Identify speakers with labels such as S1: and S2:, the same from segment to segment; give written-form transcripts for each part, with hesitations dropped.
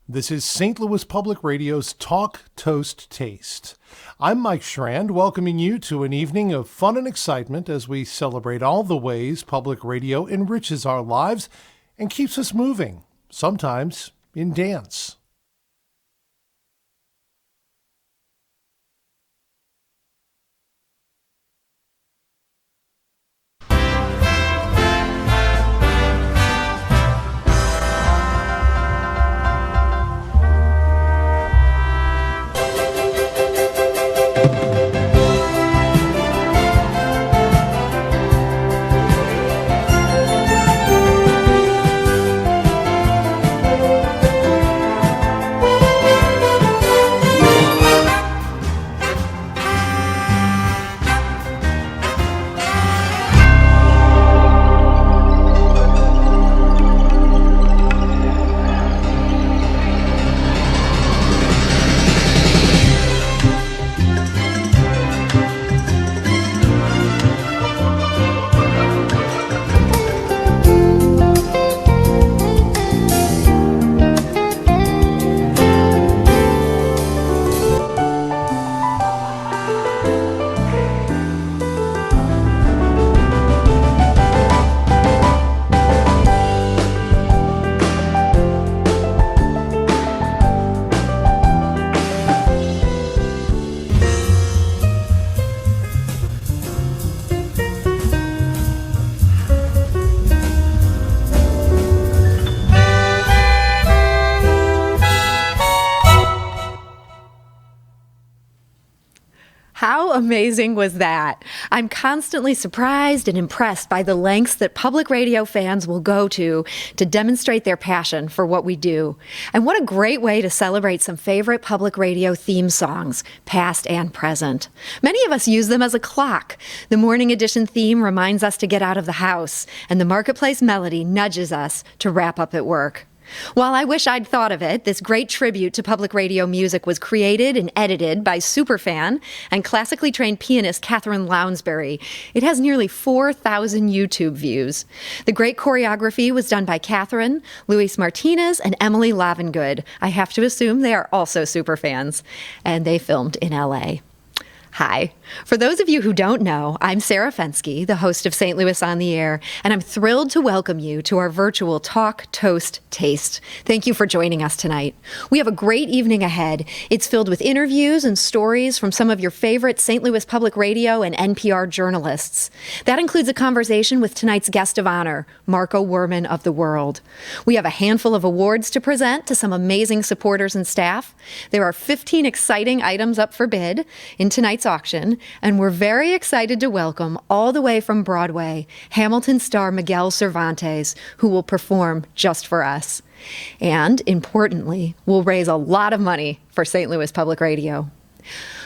S1: This is St. Louis Public Radio's Talk, Toast, Taste. I'm Mike Schrand, welcoming you to an evening of fun and excitement as we celebrate all the ways public radio enriches our lives and keeps us moving, sometimes in dance.
S2: How amazing was that? I'm constantly surprised and impressed by the lengths that public radio fans will go to demonstrate their passion for what we do. And what a great way to celebrate some favorite public radio theme songs, past and present. Many of us use them as a clock. The morning edition theme reminds us to get out of the house, and the marketplace melody nudges us to wrap up at work. While I wish I'd thought of it, this great tribute to public radio music was created and edited by superfan and classically trained pianist Catherine Lounsbury. It has nearly 4,000 YouTube views. The great choreography was done by Catherine, Luis Martinez, and Emily Lavengood. I have to assume they are also superfans, and they filmed in LA. Hi. For those of you who don't know, I'm Sarah Fensky, the host of St. Louis on the Air, and I'm thrilled to welcome you to our virtual Talk, Toast, Taste. Thank you for joining us tonight. We have a great evening ahead. It's filled with interviews and stories from some of your favorite St. Louis Public Radio and NPR journalists. That includes a conversation with tonight's guest of honor, Marco Werman of The World. We have a handful of awards to present to some amazing supporters and staff. There are 15 exciting items up for bid in tonight's auction, and we're very excited to welcome all the way from Broadway, Hamilton star Miguel Cervantes, who will perform just for us. And importantly, will raise a lot of money for St. Louis Public Radio.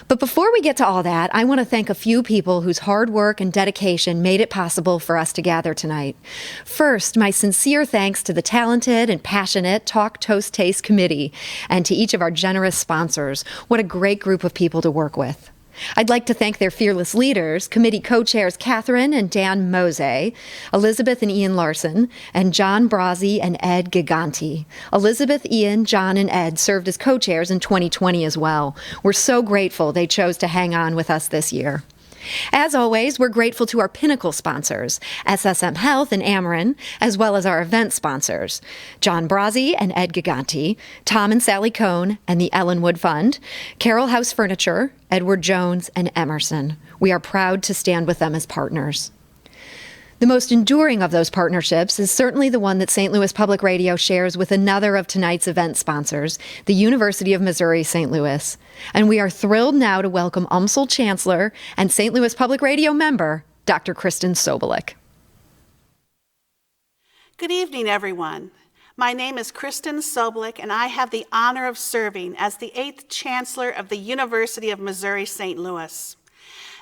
S2: But before we get to all that, I want to thank a few people whose hard work and dedication made it possible for us to gather tonight. First, my sincere thanks to the talented and passionate Talk, Toast, Taste Committee, and to each of our generous sponsors. What a great group of people to work with. I'd like to thank their fearless leaders, committee co-chairs Catherine and Dan Mose, Elizabeth and Ian Larson, and John Brazzi and Ed Giganti. Elizabeth, Ian, John, and Ed served as co-chairs in 2020 as well. We're so grateful they chose to hang on with us this year. As always, we're grateful to our pinnacle sponsors, SSM Health and Ameren, as well as our event sponsors, John Brazzi and Ed Giganti, Tom and Sally Cohn and the Ellenwood Fund, Carroll House Furniture, Edward Jones, and Emerson. We are proud to stand with them as partners. The most enduring of those partnerships is certainly the one that St. Louis Public Radio shares with another of tonight's event sponsors, the University of Missouri St. Louis. And we are thrilled now to welcome UMSL Chancellor and St. Louis Public Radio member, Dr. Kristen Sobolik.
S3: Good evening, everyone. My name is Kristen Sobolik, and I have the honor of serving as the 8th Chancellor of the University of Missouri St. Louis.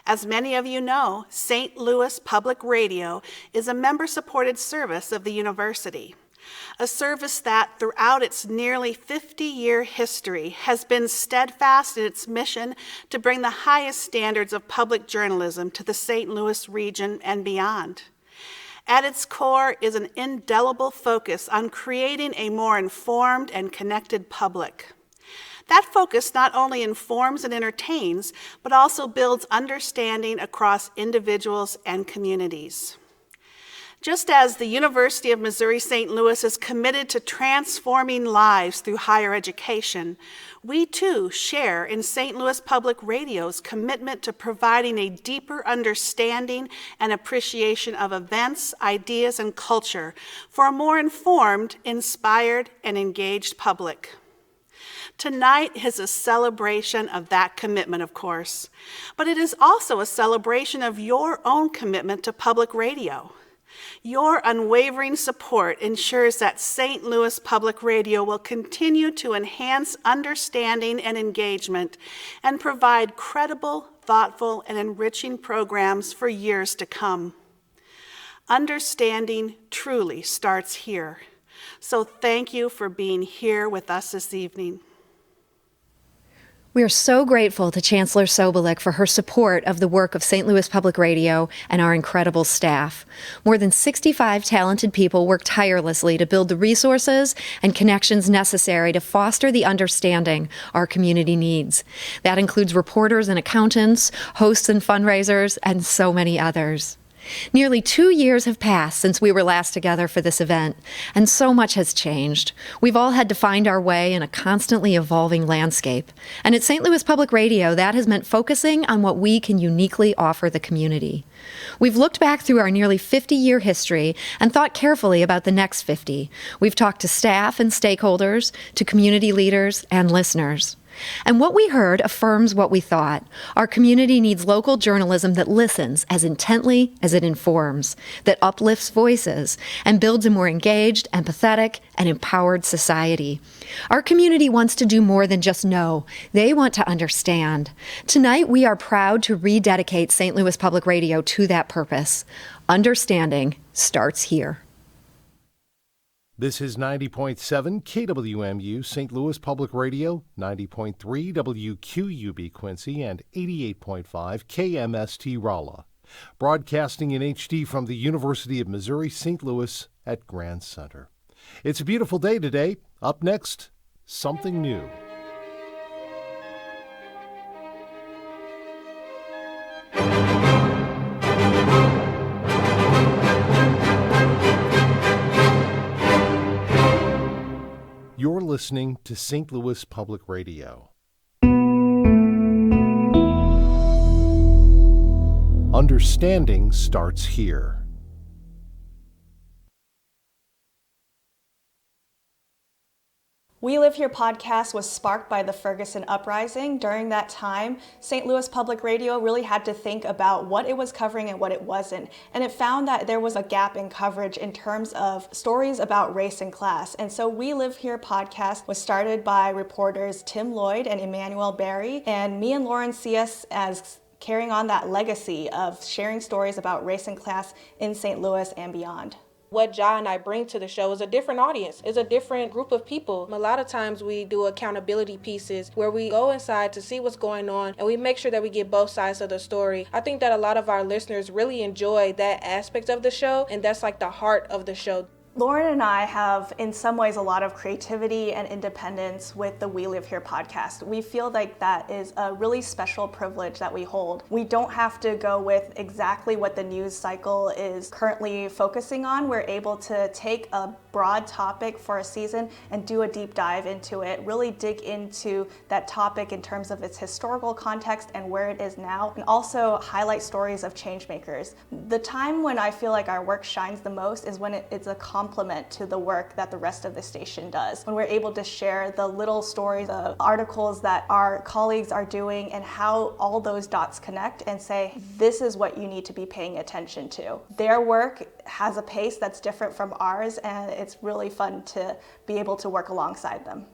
S3: As many of you know, St. Louis Public Radio is a member-supported service of the university, a service that throughout its nearly 50-year history has been steadfast in its mission to bring the highest standards of public journalism to the St. Louis region and beyond. At its core is an indelible focus on creating a more informed and connected public. That focus not only informs and entertains, but also builds understanding across individuals and communities. Just as the University of Missouri-St. Louis is committed to transforming lives through higher education, we too share in St. Louis Public Radio's commitment to providing a deeper understanding and appreciation of events, ideas, and culture for a more informed, inspired, and engaged public. Tonight is a celebration of that commitment, of course, but it is also a celebration of your own commitment to public radio. Your unwavering support ensures that St. Louis Public Radio will continue to enhance understanding and engagement and provide credible, thoughtful, and enriching programs for years to come. Understanding truly starts here. So thank you for being here with us this evening.
S2: We are so grateful to Chancellor Sobolik for her support of the work of St. Louis Public Radio and our incredible staff. More than 65 talented people work tirelessly to build the resources and connections necessary to foster the understanding our community needs. That includes reporters and accountants, hosts and fundraisers, and so many others. Nearly 2 years have passed since we were last together for this event, and so much has changed. We've all had to find our way in a constantly evolving landscape. And at St. Louis Public Radio, that has meant focusing on what we can uniquely offer the community. We've looked back through our nearly 50-year history and thought carefully about the next 50. We've talked to staff and stakeholders, to community leaders and listeners. And what we heard affirms what we thought. Our community needs local journalism that listens as intently as it informs, that uplifts voices, and builds a more engaged, empathetic, and empowered society. Our community wants to do more than just know. They want to understand. Tonight, we are proud to rededicate St. Louis Public Radio to that purpose. Understanding starts here.
S1: This is 90.7 KWMU St. Louis Public Radio, 90.3 WQUB Quincy, and 88.5 KMST Rolla. Broadcasting in HD from the University of Missouri St. Louis at Grand Center. It's a beautiful day today. Up next, something new. You're listening to St. Louis Public Radio. Understanding starts here.
S4: We Live Here podcast was sparked by the Ferguson uprising. During that time, St. Louis Public Radio really had to think about what it was covering and what it wasn't. And it found that there was a gap in coverage in terms of stories about race and class. And so We Live Here podcast was started by reporters Tim Lloyd and Emmanuel Barry. And me and Lauren see us as carrying on that legacy of sharing stories about race and class in St. Louis and beyond.
S5: What Ja and I bring to the show is a different audience. It's a different group of people. A lot of times we do accountability pieces where we go inside to see what's going on and we make sure that we get both sides of the story. I think that a lot of our listeners really enjoy that aspect of the show, and that's like the heart of the show.
S4: Lauren and I have, in some ways, a lot of creativity and independence with the We Live Here podcast. We feel like that is a really special privilege that we hold. We don't have to go with exactly what the news cycle is currently focusing on. We're able to take a broad topic for a season and do a deep dive into it, really dig into that topic in terms of its historical context and where it is now, and also highlight stories of change makers. The time when I feel like our work shines the most is when it's a complement to the work that the rest of the station does. When we're able to share the little stories, the articles that our colleagues are doing and how all those dots connect and say, this is what you need to be paying attention to. Their work has a pace that's different from ours, and it's really fun to be able to work alongside them.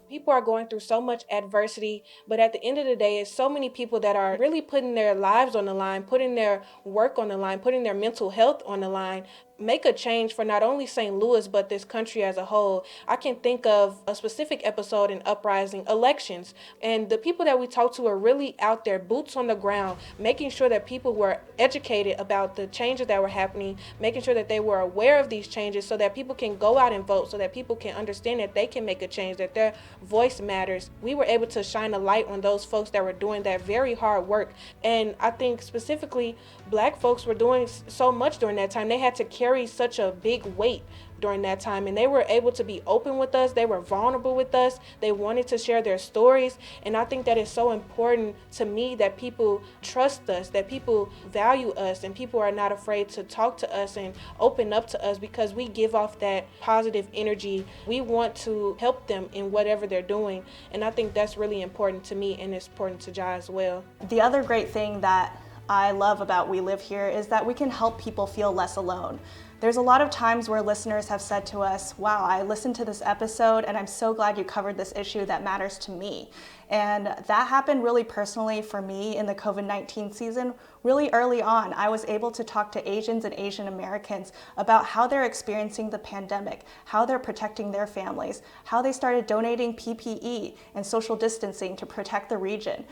S5: People are going through so much adversity, but at the end of the day, it's so many people that are really putting their lives on the line, putting their work on the line, putting their mental health on the line. make a change for not only St. Louis, but this country as a whole. I can think of a specific episode in Uprising, elections. And the people that we talked to are really out there, boots on the ground, making sure that people were educated about the changes that were happening, making sure that they were aware of these changes so that people can go out and vote, so that people can understand that they can make a change, that their voice matters. We were able to shine a light on those folks that were doing that very hard work. And I think specifically Black folks were doing so much during that time. They had to carry such a big weight during that time, and they were able to be open with us. They were vulnerable with us. They wanted to share their stories. And I think that is so important to me, that people trust us, that people value us, and people are not afraid to talk to us and open up to us because we give off that positive energy. We want to help them in whatever they're doing. And I think that's really important to me, and it's important to Jai as well.
S4: The other great thing that I love about We Live Here is that we can help people feel less alone. There's a lot of times where listeners have said to us, wow, I listened to this episode and I'm so glad you covered this issue that matters to me. And that happened really personally for me in the COVID-19 season. Really early on, I was able to talk to Asians and Asian Americans about how they're experiencing the pandemic, how they're protecting their families, how they started donating PPE and social distancing to protect the region,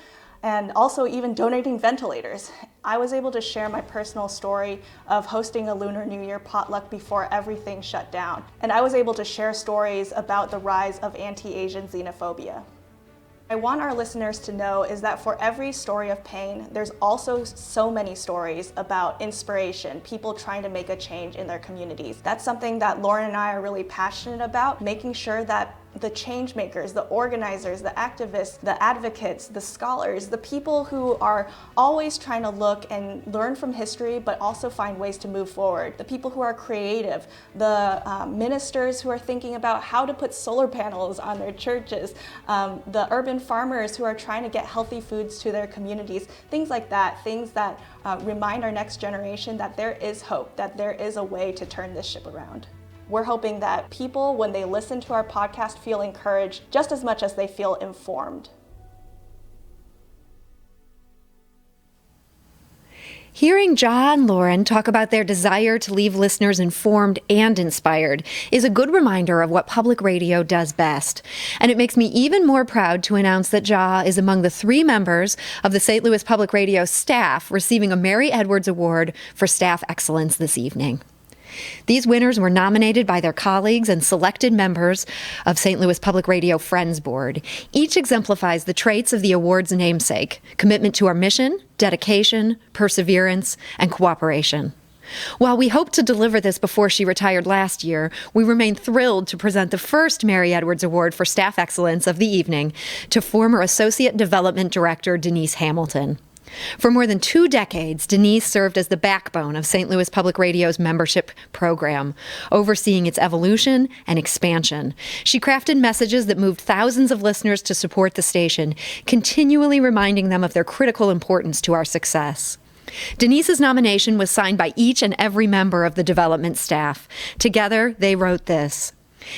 S4: and also even donating ventilators. I was able to share my personal story of hosting a Lunar New Year potluck before everything shut down. And I was able to share stories about the rise of anti-Asian xenophobia. I want our listeners to know is that for every story of pain, there's also so many stories about inspiration, people trying to make a change in their communities. That's something that Lauren and I are really passionate about, making sure that the change makers, the organizers, the activists, the advocates, the scholars, the people who are always trying to look and learn from history, but also find ways to move forward, the people who are creative, the ministers who are thinking about how to put solar panels on their churches, the urban farmers who are trying to get healthy foods to their communities, things like that, things that remind our next generation that there is hope, that there is a way to turn this ship around. We're hoping that people, when they listen to our podcast, feel encouraged just as much as they feel informed.
S2: Hearing Jai and Lauren talk about their desire to leave listeners informed and inspired is a good reminder of what public radio does best. And it makes me even more proud to announce that Jai is among the 3 members of the St. Louis Public Radio staff receiving a Mary Edwards Award for Staff Excellence this evening. These winners were nominated by their colleagues and selected members of St. Louis Public Radio Friends Board. Each exemplifies the traits of the award's namesake: commitment to our mission, dedication, perseverance, and cooperation. While we hoped to deliver this before she retired last year, we remain thrilled to present the first Mary Edwards Award for Staff Excellence of the evening to former Associate Development Director Denise Hamilton. For more than 2 decades, Denise served as the backbone of St. Louis Public Radio's membership program, overseeing its evolution and expansion. She crafted messages that moved thousands of listeners to support the station, continually reminding them of their critical importance to our success. Denise's nomination was signed by each and every member of the development staff. Together, they wrote this: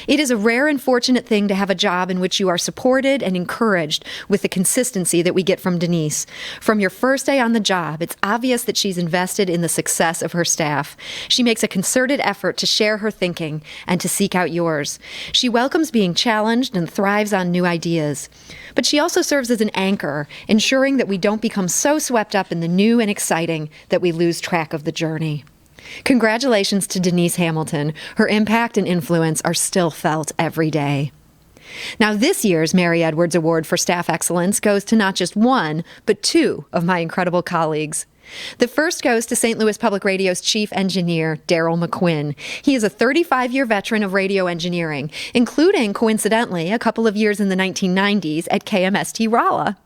S2: "It is a rare and fortunate thing to have a job in which you are supported and encouraged with the consistency that we get from Denise. From your first day on the job, it's obvious that she's invested in the success of her staff. She makes a concerted effort to share her thinking and to seek out yours. She welcomes being challenged and thrives on new ideas. But she also serves as an anchor, ensuring that we don't become so swept up in the new and exciting that we lose track of the journey." Congratulations to Denise Hamilton. Her impact and influence are still felt every day. Now, this year's Mary Edwards Award for Staff Excellence goes to not just 1, but 2 of my incredible colleagues. The first goes to St. Louis Public Radio's chief engineer, Daryl McQuinn. He is a 35-year veteran of radio engineering, including, coincidentally, a couple of years in the 1990s at KMST Rolla.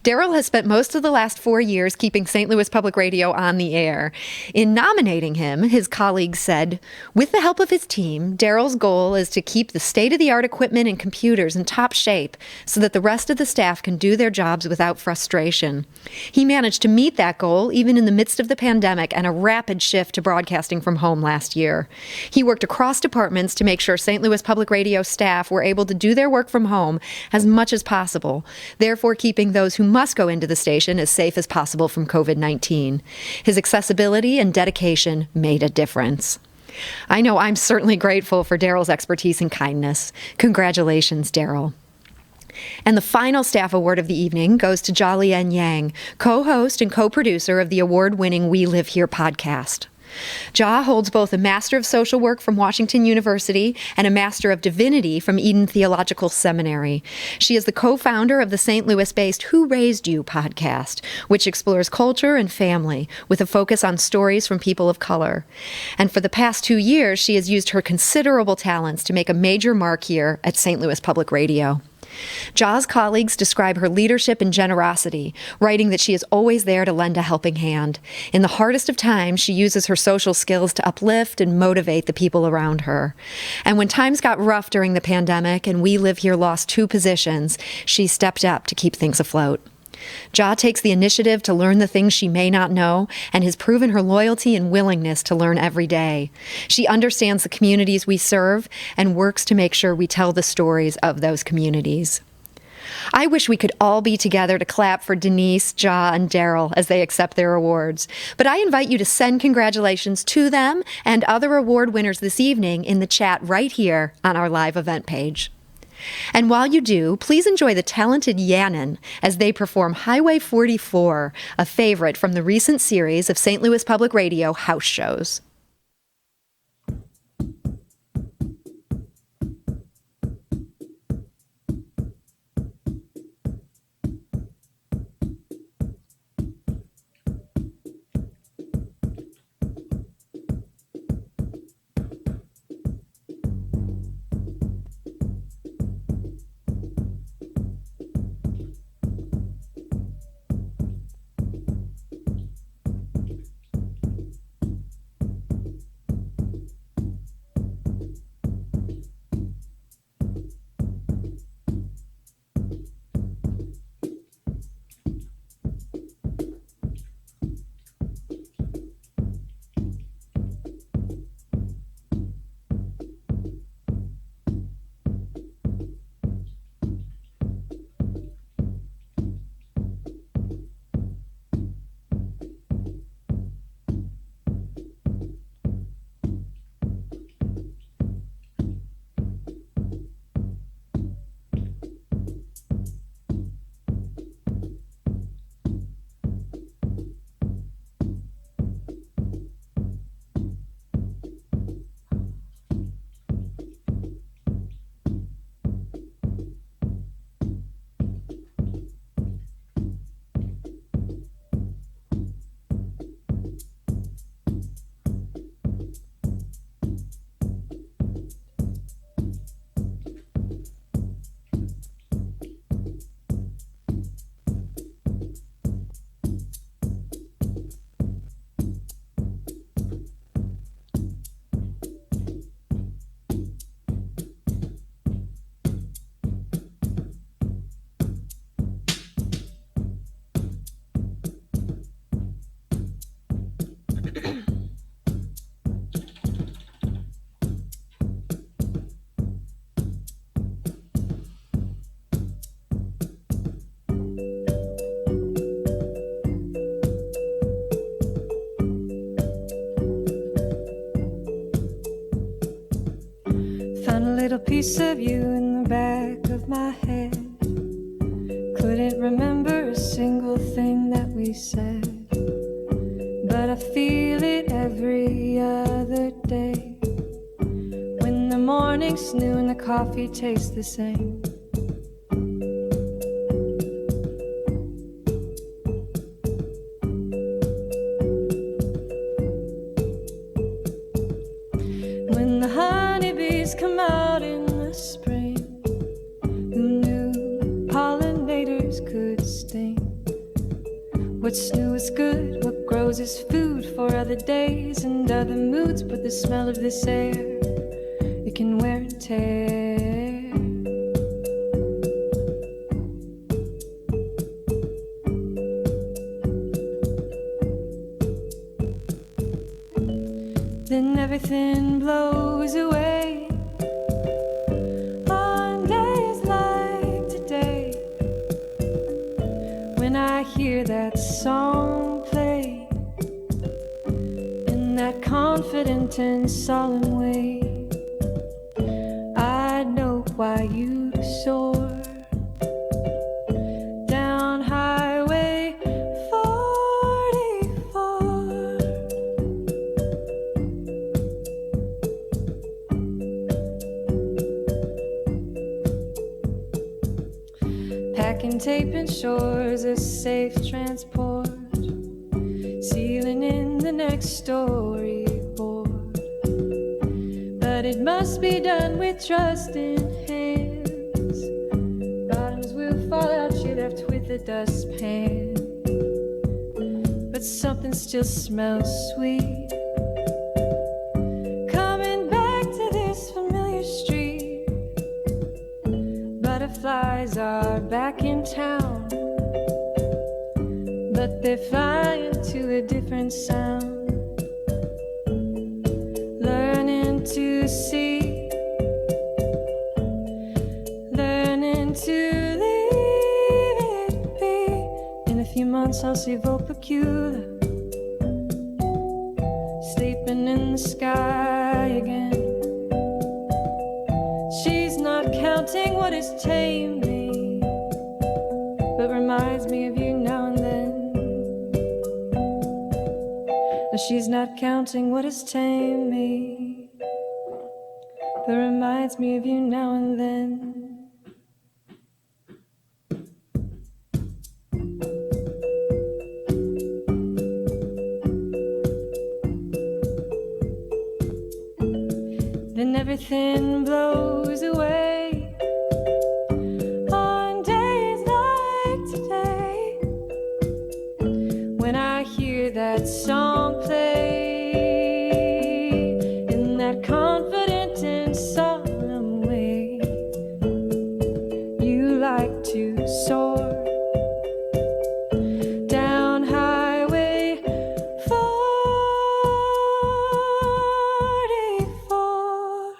S2: Daryl has spent most of the last 4 years keeping St. Louis Public Radio on the air. In nominating him, his colleagues said, "With the help of his team, Daryl's goal is to keep the state-of-the-art equipment and computers in top shape so that the rest of the staff can do their jobs without frustration." He managed to meet that goal even in the midst of the pandemic and a rapid shift to broadcasting from home last year. He worked across departments to make sure St. Louis Public Radio staff were able to do their work from home as much as possible, therefore keeping those who must go into the station as safe as possible from COVID-19. His accessibility and dedication made a difference. I know I'm certainly grateful for Daryl's expertise and kindness. Congratulations, Daryl. And the final staff award of the evening goes to Jialien Yang, co-host and co-producer of the award-winning We Live Here podcast. Jia holds both a Master of Social Work from Washington University and a Master of Divinity from Eden Theological Seminary. She is the co-founder of the St. Louis-based Who Raised You podcast, which explores culture and family with a focus on stories from people of color. And for the past 2 years, she has used her considerable talents to make a major mark here at St. Louis Public Radio. Jia's colleagues describe her leadership and generosity, writing that she is always there to lend a helping hand. In the hardest of times, she uses her social skills to uplift and motivate the people around her. And when times got rough during the pandemic and We Live Here lost 2 positions, she stepped up to keep things afloat. Jia takes the initiative to learn the things she may not know and has proven her loyalty and willingness to learn every day. She understands the communities we serve and works to make sure we tell the stories of those communities. I wish we could all be together to clap for Denise, Jia, and Daryl as they accept their awards. But I invite you to send congratulations to them and other award winners this evening in the chat right here on our live event page. And while you do, please enjoy the talented Yannon as they perform Highway 44, a favorite from the recent series of St. Louis Public Radio house shows.
S6: Little piece of you in the back of my head. Couldn't remember a single thing that we said, but I feel it every other day. When the morning's new and the coffee tastes the same. When the honeybees come out in the spring, who knew pollinators could sting? What's new is good, what grows is food for other days and other moods, but the smell of this air, it can wear and tear. Then everything blows away on days like today. When I hear that song play in that confident and solemn way. I know why you soar down Highway 44. Packing tape and shores of safe transport, sealing in the next storyboard. But it must be done with trust in hands. Bottoms will fall out, you're left with a dustpan. But something still smells sweet, coming back to this familiar street. Butterflies are back in town, but they're flying to a different sound. Learning to see, learning to leave it be. In a few months I'll see Vopacula sleeping in the sky again. She's not counting what has tamed me, but reminds me of you now and then. No, she's not counting what has tamed me, but reminds me of you now and then. Then everything blows away on days like today, when I hear that song play in that confident and solemn way. You like to soar down Highway 44.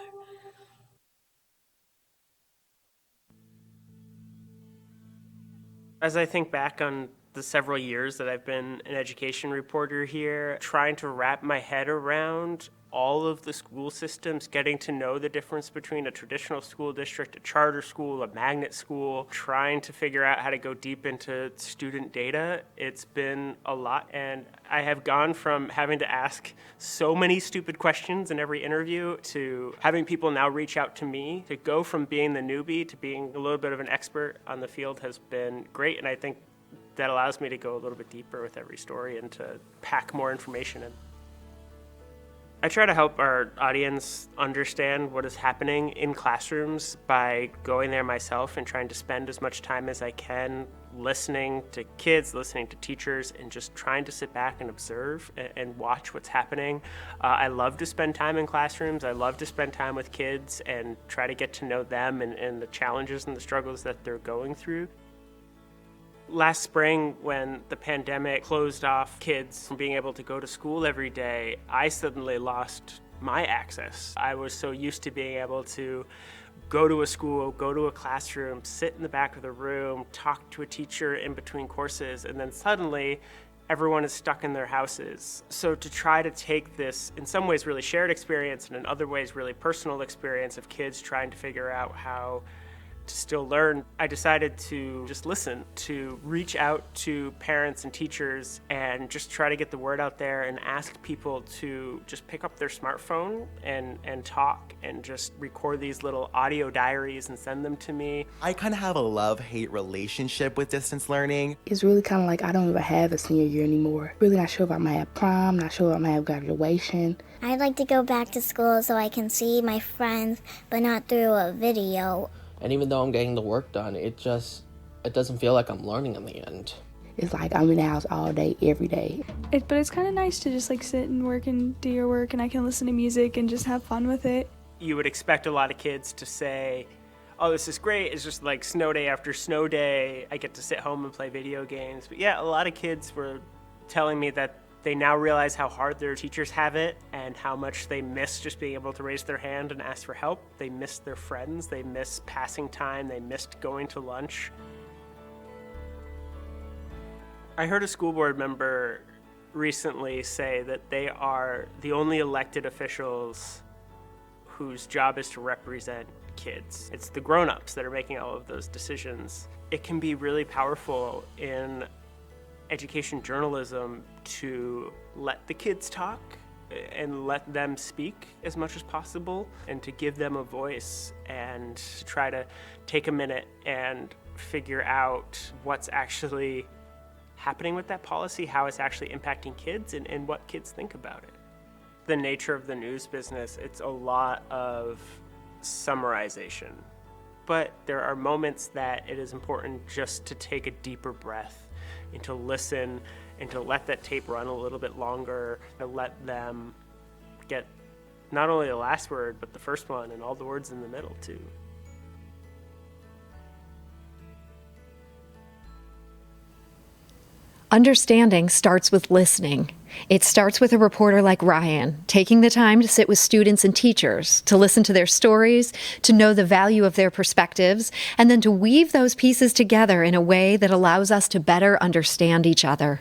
S7: As I think back on the several years that I've been an education reporter here, trying to wrap my head around all of the school systems, getting to know the difference between a traditional school district, a charter school, a magnet school, trying to figure out how to go deep into student data. It's been a lot, and I have gone from having to ask so many stupid questions in every interview to having people now reach out to me. To go from being the newbie to being a little bit of an expert on the field has been great, and I think that allows me to go a little bit deeper with every story and to pack more information in. I try to help our audience understand what is happening in classrooms by going there myself and trying to spend as much time as I can listening to kids, listening to teachers, and just trying to sit back and observe and watch what's happening. I love to spend time in classrooms. I love to spend time with kids and try to get to know them and the challenges and the struggles that they're going through. Last spring, when the pandemic closed off kids from being able to go to school every day, I suddenly lost my access. I was so used to being able to go to a school, go to a classroom, sit in the back of the room, talk to a teacher in between courses, and then suddenly everyone is stuck in their houses. So to try to take this, in some ways really shared experience and in other ways really personal experience of kids trying to figure out how to still learn, I decided to just listen, to reach out to parents and teachers and just try to get the word out there and ask people to just pick up their smartphone and talk and just record these little audio diaries and send them to me.
S8: I kind of have a love-hate relationship with distance learning.
S9: It's really kind of like I don't even have a senior year anymore. Really not sure if I might have prom, not sure if I might have graduation.
S10: I'd like to go back to school so I can see my friends, but not through a video.
S11: And even though I'm getting the work done, it doesn't feel like I'm learning in the end.
S9: It's like I'm in the house all day, every day.
S12: But it's kind of nice to just like sit and work and do your work, and I can listen to music and just have fun with it.
S7: You would expect a lot of kids to say, oh, this is great, it's just like snow day after snow day, I get to sit home and play video games. But yeah, a lot of kids were telling me that they now realize how hard their teachers have it and how much they miss just being able to raise their hand and ask for help. They miss their friends, they miss passing time, they missed going to lunch. I heard a school board member recently say that they are the only elected officials whose job is to represent kids. It's the grown-ups that are making all of those decisions. It can be really powerful in education journalism to let the kids talk and let them speak as much as possible, and to give them a voice, and to try to take a minute and figure out what's actually happening with that policy, how it's actually impacting kids, and what kids think about it. The nature of the news business, it's a lot of summarization. But there are moments that it is important just to take a deeper breath and to listen and to let that tape run a little bit longer, to let them get not only the last word, but the first one and all the words in the middle too.
S2: Understanding starts with listening. It starts with a reporter like Ryan, taking the time to sit with students and teachers, to listen to their stories, to know the value of their perspectives, and then to weave those pieces together in a way that allows us to better understand each other.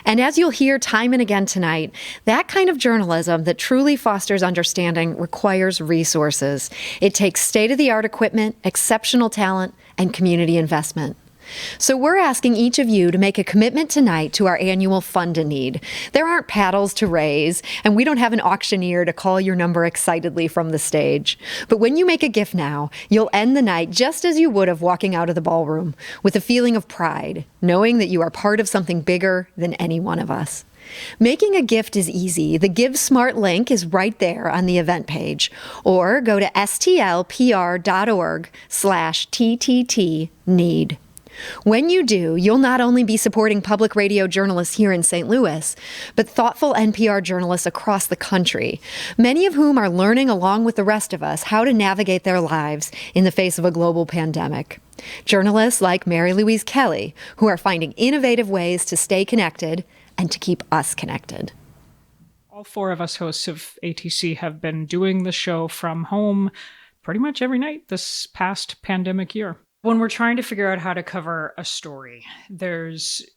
S2: And as you'll hear time and again tonight, that kind of journalism that truly fosters understanding requires resources. It takes state-of-the-art equipment, exceptional talent, and community investment. So we're asking each of you to make a commitment tonight to our annual Fund a Need. There aren't paddles to raise, and we don't have an auctioneer to call your number excitedly from the stage. But when you make a gift now, you'll end the night just as you would have walking out of the ballroom, with a feeling of pride, knowing that you are part of something bigger than any one of us. Making a gift is easy. The Give Smart link is right there on the event page. Or go to stlpr.org/TTT-NEED. When you do, you'll not only be supporting public radio journalists here in St. Louis, but thoughtful NPR journalists across the country, many of whom are learning along with the rest of us how to navigate their lives in the face of a global pandemic. Journalists like Mary Louise Kelly, who are finding innovative ways to stay connected and to keep us connected.
S13: All four of us hosts of ATC have been doing the show from home pretty much every night this past pandemic year. When we're trying to figure out how to cover a story, there's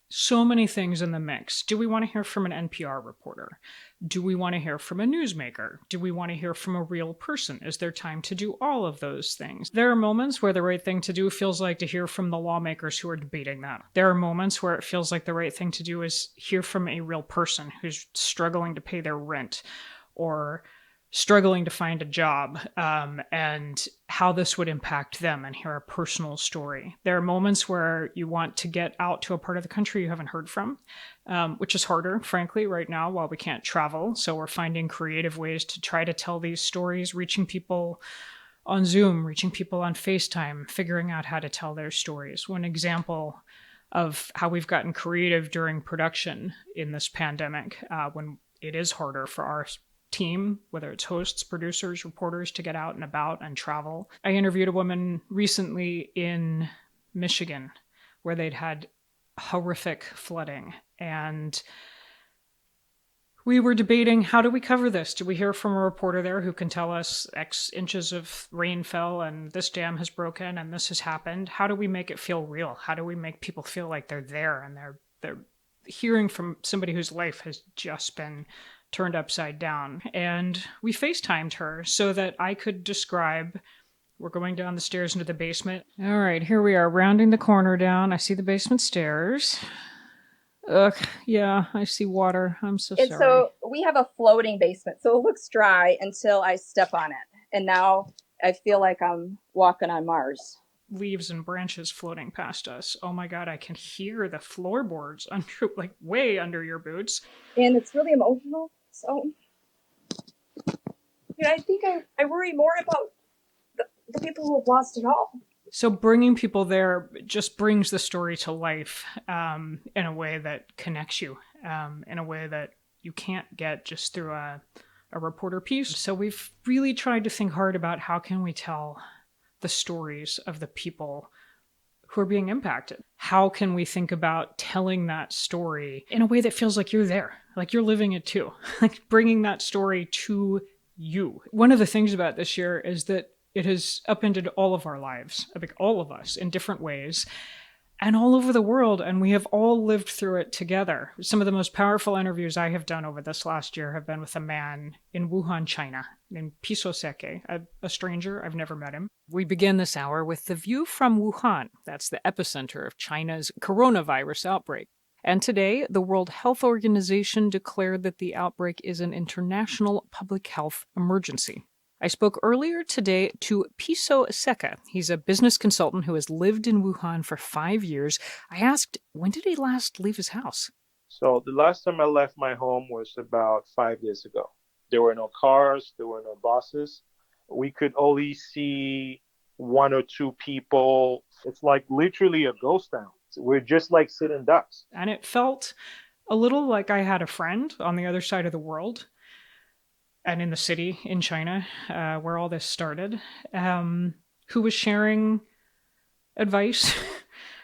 S13: so many things in the mix. Do we want to hear from an NPR reporter? Do we want to hear from a newsmaker? Do we want to hear from a real person? Is there time to do all of those things? There are moments where the right thing to do feels like to hear from the lawmakers who are debating that. There are moments where it feels like the right thing to do is hear from a real person who's struggling to pay their rent or struggling to find a job, and how this would impact them, and hear a personal story. There are moments where you want to get out to a part of the country you haven't heard from, which is harder, frankly, right now while we can't travel. So we're finding creative ways to try to tell these stories, reaching people on Zoom, reaching people on FaceTime, figuring out how to tell their stories. One example of how we've gotten creative during production in this pandemic, when it is harder for our team, whether it's hosts, producers, reporters, to get out and about and travel. I interviewed a woman recently in Michigan where they'd had horrific flooding, and we were debating, how do we cover this? Do we hear from a reporter there who can tell us X inches of rain fell and this dam has broken and this has happened? How do we make it feel real? How do we make people feel like they're there and they're hearing from somebody whose life has just been turned upside down? And we FaceTimed her so that I could describe, we're going down the stairs into the basement. All right, here we are, rounding the corner down. I see the basement stairs. Ugh, yeah, I see water. I'm so sorry.
S14: And so we have a floating basement, so it looks dry until I step on it. And now I feel like I'm walking on Mars.
S13: Leaves and branches floating past us. Oh my God, I can hear the floorboards under, like way under your boots.
S14: And it's really emotional. So, I think I worry more about the people who have lost it all.
S13: So bringing people there just brings the story to life in a way that connects you, in a way that you can't get just through a reporter piece. So we've really tried to think hard about how can we tell the stories of the people who are being impacted. How can we think about telling that story in a way that feels like you're there, like you're living it too, like bringing that story to you. One of the things about this year is that it has upended all of our lives, like all of us in different ways. and all over the world, and we have all lived through it together. Some of the most powerful interviews I have done over this last year have been with a man in Wuhan, China, named Piso Seke, a stranger. I've never met him. We begin this hour with the view from Wuhan. That's the epicenter of China's coronavirus outbreak. And today, the World Health Organization declared that the outbreak is an international public health emergency. I spoke earlier today to Piso Seke. He's a business consultant who has lived in Wuhan for 5 years. I asked, when did he last leave his house?
S15: So the last time I left my home was about 5 years ago. There were no cars, there were no buses. We could only see 1 or 2 people. It's like literally a ghost town. We're just like sitting ducks.
S13: And it felt a little like I had a friend on the other side of the world and in the city in China, where all this started, who was sharing advice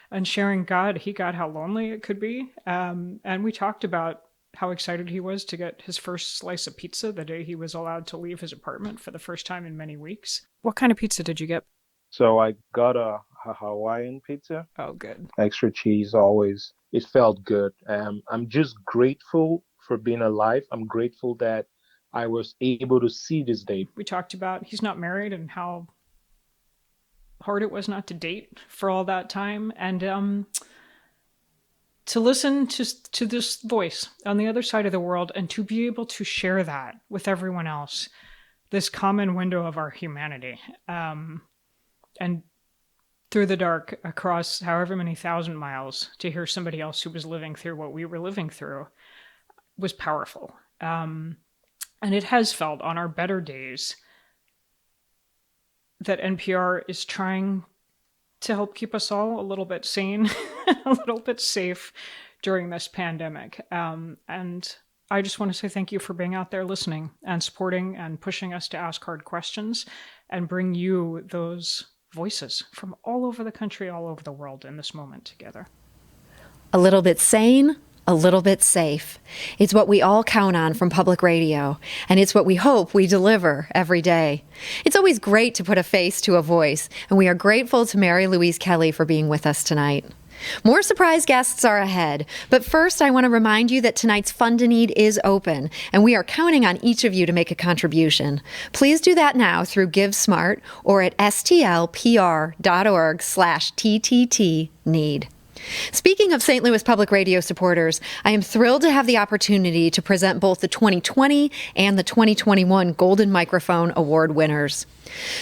S13: and sharing he got how lonely it could be. And we talked about how excited he was to get his first slice of pizza the day he was allowed to leave his apartment for the first time in many weeks. What kind of pizza did you get?
S15: So I got a Hawaiian pizza.
S13: Oh, good.
S15: Extra cheese always. It felt good. I'm just grateful for being alive. I'm grateful that I was able to see this day.
S13: We talked about he's not married and how hard it was not to date for all that time. And to listen to this voice on the other side of the world and to be able to share that with everyone else, this common window of our humanity. And through the dark, across however many thousand miles, to hear somebody else who was living through what we were living through was powerful. And it has felt on our better days that NPR is trying to help keep us all a little bit sane, a little bit safe during this pandemic. And I just want to say thank you for being out there listening and supporting and pushing us to ask hard questions and bring you those voices from all over the country, all over the world in this moment together.
S2: A little bit sane, a little bit safe. It's what we all count on from public radio, and it's what we hope we deliver every day. It's always great to put a face to a voice, and we are grateful to Mary Louise Kelly for being with us tonight. More surprise guests are ahead, but first I want to remind you that tonight's Fund a Need is open, and we are counting on each of you to make a contribution. Please do that now through GiveSmart or at stlpr.org/TTT-need. Speaking of St. Louis Public Radio supporters, I am thrilled to have the opportunity to present both the 2020 and the 2021 Golden Microphone Award winners.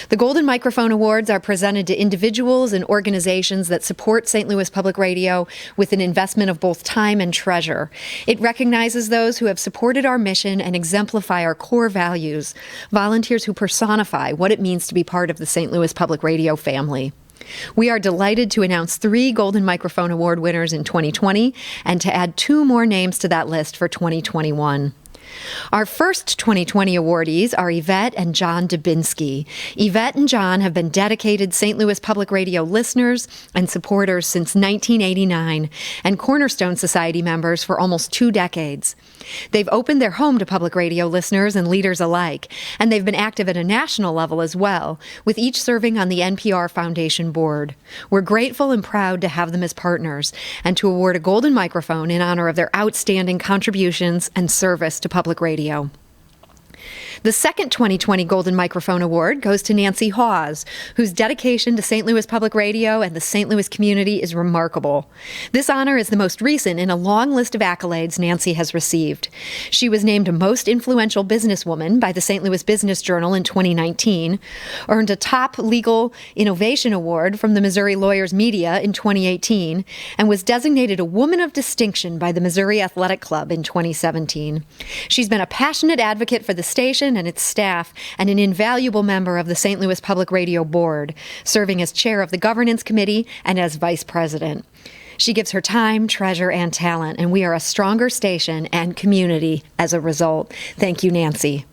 S2: The Golden Microphone Awards are presented to individuals and organizations that support St. Louis Public Radio with an investment of both time and treasure. It recognizes those who have supported our mission and exemplify our core values, volunteers who personify what it means to be part of the St. Louis Public Radio family. We are delighted to announce 3 Golden Microphone Award winners in 2020 and to add 2 more names to that list for 2021. Our first 2020 awardees are Yvette and John Dubinsky. Yvette and John have been dedicated St. Louis Public Radio listeners and supporters since 1989 and Cornerstone Society members for almost 2 decades. They've opened their home to public radio listeners and leaders alike, and they've been active at a national level as well, with each serving on the NPR Foundation board. We're grateful and proud to have them as partners and to award a Golden Microphone in honor of their outstanding contributions and service to public radio. The second 2020 Golden Microphone Award goes to Nancy Hawes, whose dedication to St. Louis Public Radio and the St. Louis community is remarkable. This honor is the most recent in a long list of accolades Nancy has received. She was named a Most Influential Businesswoman by the St. Louis Business Journal in 2019, earned a Top Legal Innovation Award from the Missouri Lawyers Media in 2018, and was designated a Woman of Distinction by the Missouri Athletic Club in 2017. She's been a passionate advocate for the station and its staff, and an invaluable member of the St. Louis Public Radio Board, serving as chair of the Governance Committee and as vice president. She gives her time, treasure, and talent, and we are a stronger station and community as a result. Thank you, Nancy.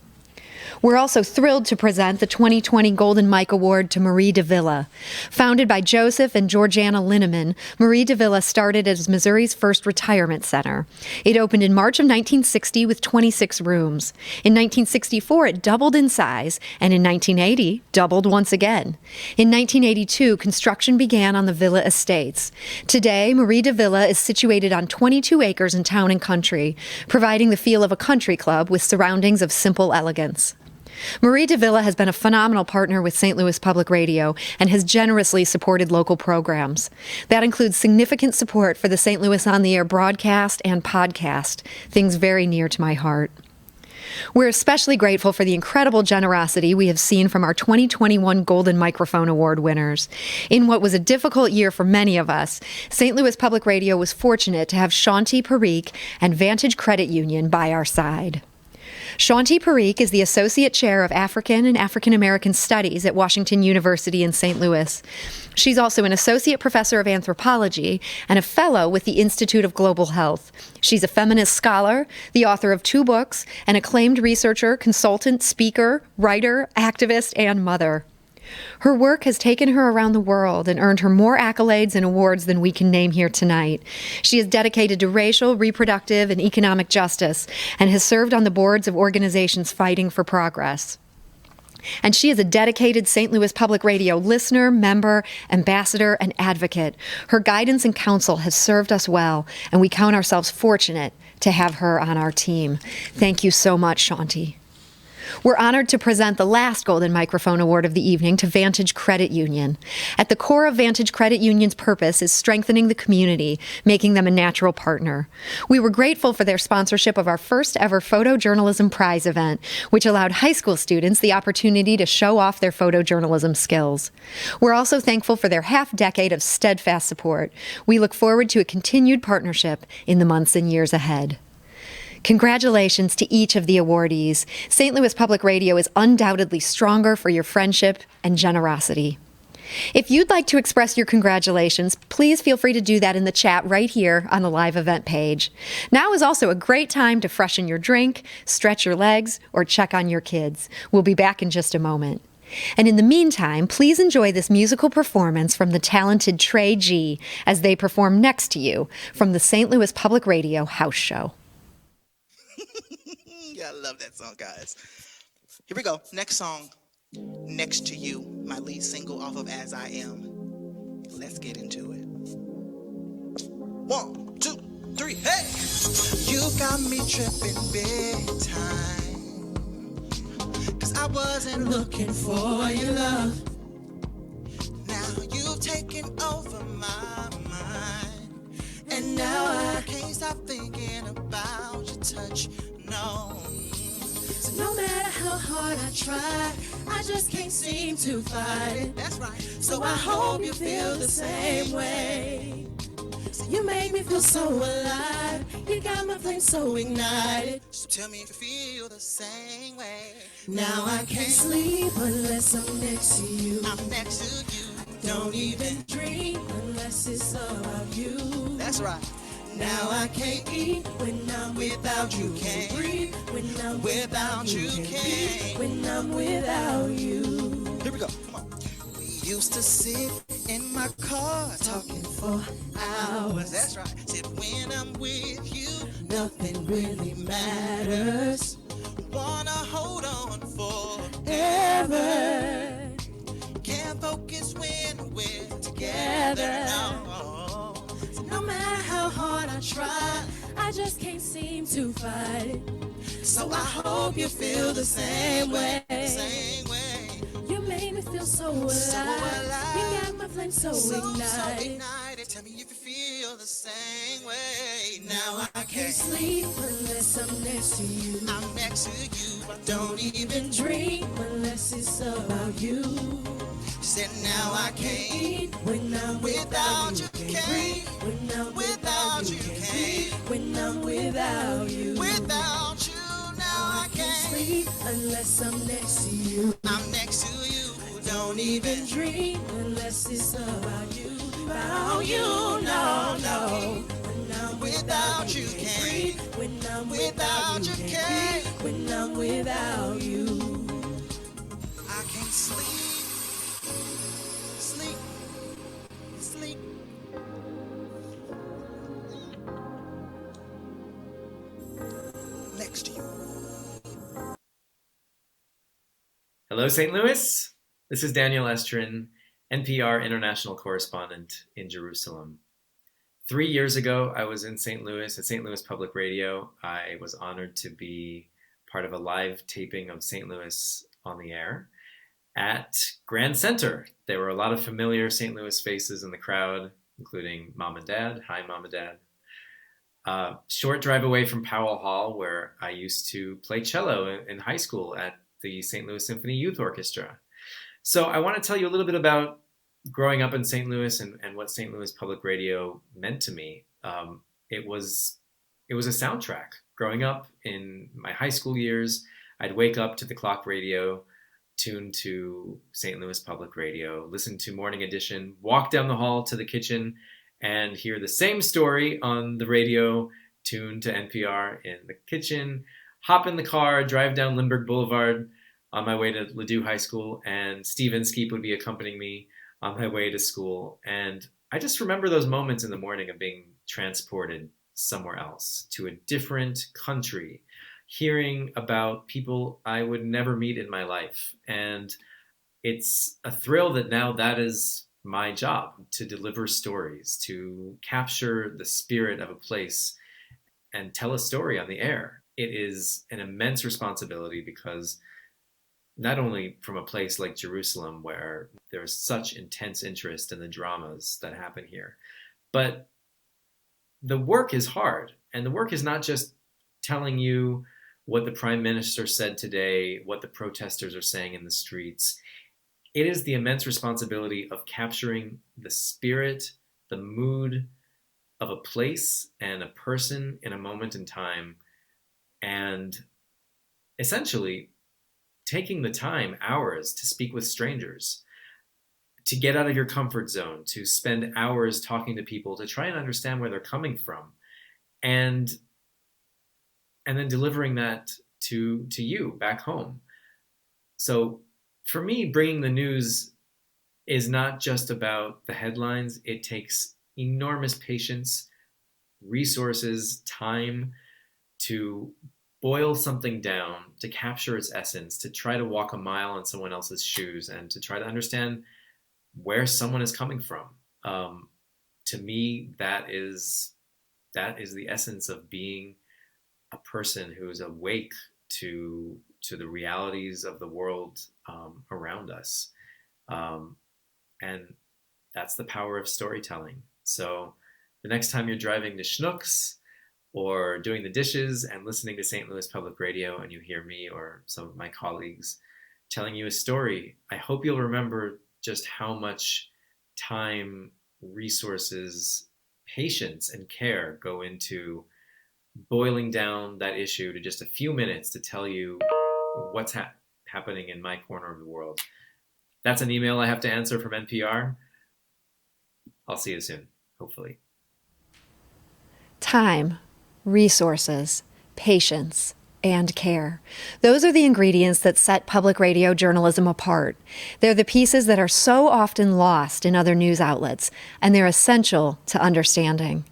S2: We're also thrilled to present the 2020 Golden Mike Award to Marie DeVilla. Founded by Joseph and Georgiana Linneman, Marie DeVilla started as Missouri's first retirement center. It opened in March of 1960 with 26 rooms. In 1964, it doubled in size, and in 1980, doubled once again. In 1982, construction began on the Villa Estates. Today, Marie DeVilla is situated on 22 acres in town and country, providing the feel of a country club with surroundings of simple elegance. Marie DeVilla has been a phenomenal partner with St. Louis Public Radio and has generously supported local programs. That includes significant support for the St. Louis On the Air broadcast and podcast, things very near to my heart. We're especially grateful for the incredible generosity we have seen from our 2021 Golden Microphone Award winners. In what was a difficult year for many of us, St. Louis Public Radio was fortunate to have Shanti Parikh and Vantage Credit Union by our side. Shanti Parikh is the Associate Chair of African and African American Studies at Washington University in St. Louis. She's also an Associate Professor of Anthropology and a Fellow with the Institute of Global Health. She's a feminist scholar, the author of 2 books, an acclaimed researcher, consultant, speaker, writer, activist, and mother. Her work has taken her around the world and earned her more accolades and awards than we can name here tonight. She is dedicated to racial, reproductive, and economic justice and has served on the boards of organizations fighting for progress. And she is a dedicated St. Louis Public Radio listener, member, ambassador, and advocate. Her guidance and counsel has served us well, and we count ourselves fortunate to have her on our team. Thank you so much, Shanti. We're honored to present the last Golden Microphone Award of the evening to Vantage Credit Union. At the core of Vantage Credit Union's purpose is strengthening the community, making them a natural partner. We were grateful for their sponsorship of our first ever photojournalism prize event, which allowed high school students the opportunity to show off their photojournalism skills. We're also thankful for their half-decade of steadfast support. We look forward to a continued partnership in the months and years ahead. Congratulations to each of the awardees. St. Louis Public Radio is undoubtedly stronger for your friendship and generosity. If you'd like to express your congratulations, please feel free to do that in the chat right here on the live event page. Now is also a great time to freshen your drink, stretch your legs, or check on your kids. We'll be back in just a moment. And in the meantime, please enjoy this musical performance from the talented Trey G as they perform Next to You from the St. Louis Public Radio House Show.
S16: Yeah, I love that song, guys. Here we go. Next song, Next to You, my lead single off of As I Am. Let's get into it. 1, 2, 3, hey! You got me tripping big time, 'cause I wasn't looking for your love. Now you've taken over my mind, and now I can't stop thinking about your touch. No. So no matter how hard I try, I just can't seem to fight it. That's right. So I hope you feel the same way. You make me feel so alive. You got my flame so ignited. So tell me if you feel the same way. Now I can't sleep unless I'm next to you. I'm next to you. Don't even dream unless it's about you. That's right. Now I can't eat when I'm without you. Can't breathe when I'm without you. Can't when I'm without you. Here we go. Come on. We used to sit in my car talking for hours. That's right. Said when I'm with you, nothing really matters. Wanna hold on forever. Can't focus when we're together. No. No matter how hard I try, I just can't seem to fight it. So I hope you feel the same way. Same way. You made me feel so alive. You got my flame so ignited. Tell me if you feel the same way. Now I can't sleep unless I'm next to you. I'm next to you. Don't even dream unless it's about you. Said now I can't eat when I'm without you. Can't when I'm without you. Can't when I'm without you. Without you, now I can't sleep unless I'm next to you. I'm next to you. Don't even dream unless it's about you. About you, no, no. When I'm without you, can't. When I'm without you, can't. When I'm without you. next to you.
S17: Hello, St. Louis. This is Daniel Estrin, NPR international correspondent in Jerusalem. 3 years ago, I was in St. Louis at St. Louis Public Radio. I was honored to be part of a live taping of St. Louis on the air at Grand Center. There were a lot of familiar St. Louis faces in the crowd, including Mom and Dad. Hi, Mom and Dad. Short drive away from Powell Hall, where I used to play cello in high school at the St. Louis Symphony Youth Orchestra. So I want to tell you a little bit about growing up in St. Louis and what St. Louis Public Radio meant to me. It was a soundtrack. Growing up in my high school years, I'd wake up to the clock radio, tune to St. Louis Public Radio, listen to Morning Edition, walk down the hall to the kitchen, and hear the same story on the radio, tune to NPR in the kitchen, hop in the car, drive down Lindbergh Boulevard on my way to Ladue High School, and Steve Inskeep would be accompanying me on my way to school. And I just remember those moments in the morning of being transported somewhere else, to a different country, hearing about people I would never meet in my life. And it's a thrill that now that is my job, to deliver stories, to capture the spirit of a place and tell a story on the air. It is an immense responsibility because not only from a place like Jerusalem, where there's such intense interest in the dramas that happen here, but the work is hard. And the work is not just telling you what the Prime Minister said today, what the protesters are saying in the streets. It is the immense responsibility of capturing the spirit, the mood of a place and a person in a moment in time, and essentially taking the time, hours, to speak with strangers, to get out of your comfort zone, to spend hours talking to people, to try and understand where they're coming from, and then delivering that to you back home. So for me, bringing the news is not just about the headlines. It takes enormous patience, resources, time to boil something down, to capture its essence, to try to walk a mile in someone else's shoes, and to try to understand where someone is coming from. To me, that is the essence of being a person who is awake to the realities of the world around us. And that's the power of storytelling. So the next time you're driving to Schnucks or doing the dishes and listening to St. Louis Public Radio and you hear me or some of my colleagues telling you a story, I hope you'll remember just how much time, resources, patience, and care go into boiling down that issue to just a few minutes to tell you what's happening in my corner of the world. That's an email I have to answer from NPR. I'll see you soon, hopefully.
S2: Time, resources, patience, and care. Those are the ingredients that set public radio journalism apart. They're the pieces that are so often lost in other news outlets, and they're essential to understanding.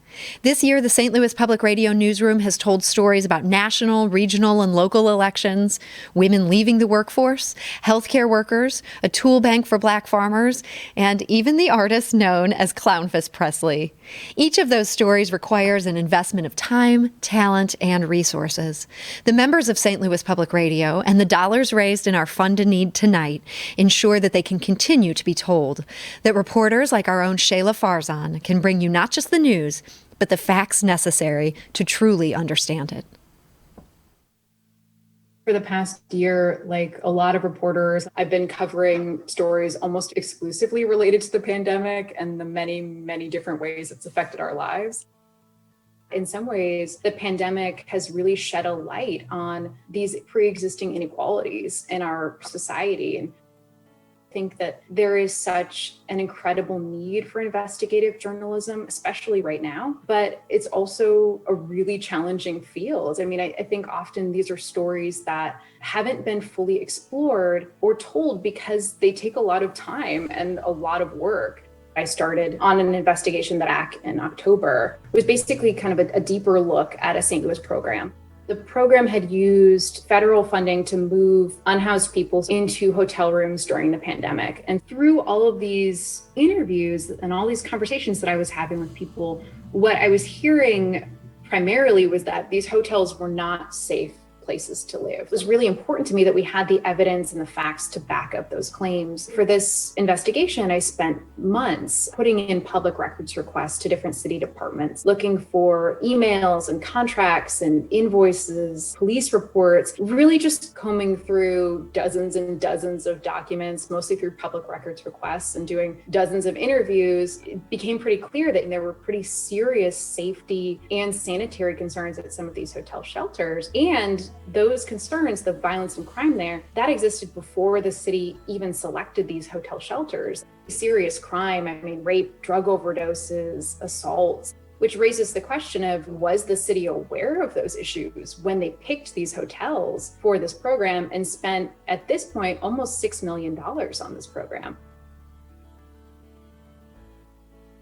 S2: This year, the St. Louis Public Radio newsroom has told stories about national, regional, and local elections, women leaving the workforce, healthcare workers, a tool bank for black farmers, and even the artist known as Clownfus Presley. Each of those stories requires an investment of time, talent, and resources. The members of St. Louis Public Radio and the dollars raised in our Fund a Need tonight ensure that they can continue to be told, that reporters like our own Shayla Farzan can bring you not just the news, but the facts necessary to truly understand it.
S18: For the past year, like a lot of reporters, I've been covering stories almost exclusively related to the pandemic and the many, many different ways it's affected our lives. In some ways, the pandemic has really shed a light on these pre-existing inequalities in our society. And I think that there is such an incredible need for investigative journalism, especially right now, but it's also a really challenging field. I mean, I think often these are stories that haven't been fully explored or told because they take a lot of time and a lot of work. I started on an investigation that back in October. It was basically kind of a deeper look at a St. Louis program. The program had used federal funding to move unhoused people into hotel rooms during the pandemic. And through all of these interviews and all these conversations that I was having with people, what I was hearing primarily was that these hotels were not safe places to live. It was really important to me that we had the evidence and the facts to back up those claims. For this investigation, I spent months putting in public records requests to different city departments, looking for emails and contracts and invoices, police reports, really just combing through dozens and dozens of documents, mostly through public records requests and doing dozens of interviews. It became pretty clear that there were pretty serious safety and sanitary concerns at some of these hotel shelters. And those concerns, the violence and crime there, that existed before the city even selected these hotel shelters. Serious crime, rape, drug overdoses, assaults, which raises the question of, was the city aware of those issues when they picked these hotels for this program and spent, at this point, almost $6 million on this program?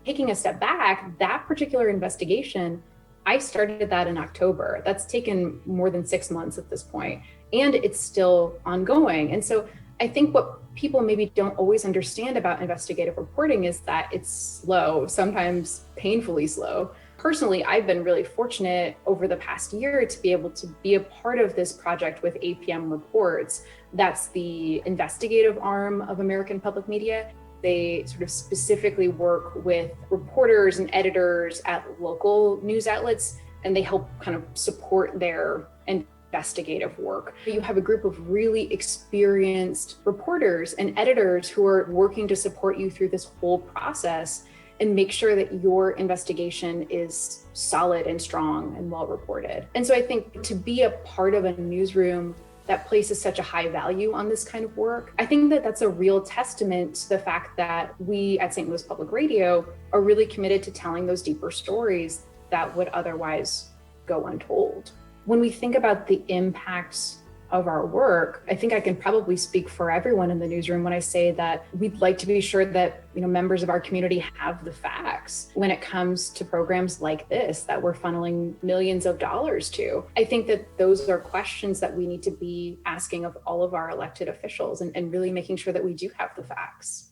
S18: Taking a step back, that particular investigation, I started that in October. That's taken more than 6 months at this point, and it's still ongoing. And so I think what people maybe don't always understand about investigative reporting is that it's slow, sometimes painfully slow. Personally, I've been really fortunate over the past year to be able to be a part of this project with APM Reports. That's the investigative arm of American Public Media. They sort of specifically work with reporters and editors at local news outlets, and they help kind of support their investigative work. You have a group of really experienced reporters and editors who are working to support you through this whole process and make sure that your investigation is solid and strong and well reported. And so I think to be a part of a newsroom that places such a high value on this kind of work, I think that that's a real testament to the fact that we at St. Louis Public Radio are really committed to telling those deeper stories that would otherwise go untold. When we think about the impacts of our work, I think I can probably speak for everyone in the newsroom when I say that we'd like to be sure that members of our community have the facts when it comes to programs like this that we're funneling millions of dollars to. I think that those are questions that we need to be asking of all of our elected officials and really making sure that we do have the facts.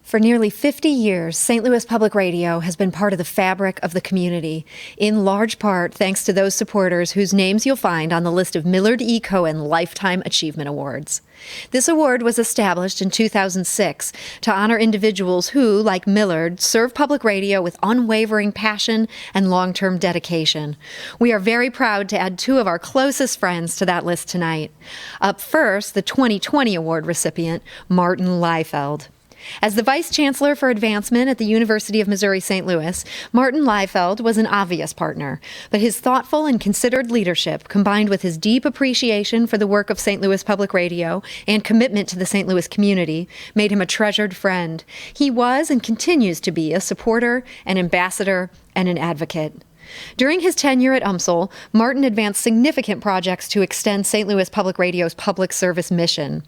S2: For nearly 50 years, St. Louis Public Radio has been part of the fabric of the community, in large part thanks to those supporters whose names you'll find on the list of Millard E. Cohen Lifetime Achievement Awards. This award was established in 2006 to honor individuals who, like Millard, serve public radio with unwavering passion and long-term dedication. We are very proud to add two of our closest friends to that list tonight. Up first, the 2020 award recipient, Martin Liefeld. As the Vice Chancellor for Advancement at the University of Missouri-St. Louis, Martin Liefeld was an obvious partner, but his thoughtful and considered leadership, combined with his deep appreciation for the work of St. Louis Public Radio and commitment to the St. Louis community, made him a treasured friend. He was and continues to be a supporter, an ambassador, and an advocate. During his tenure at UMSL, Martin advanced significant projects to extend St. Louis Public Radio's public service mission.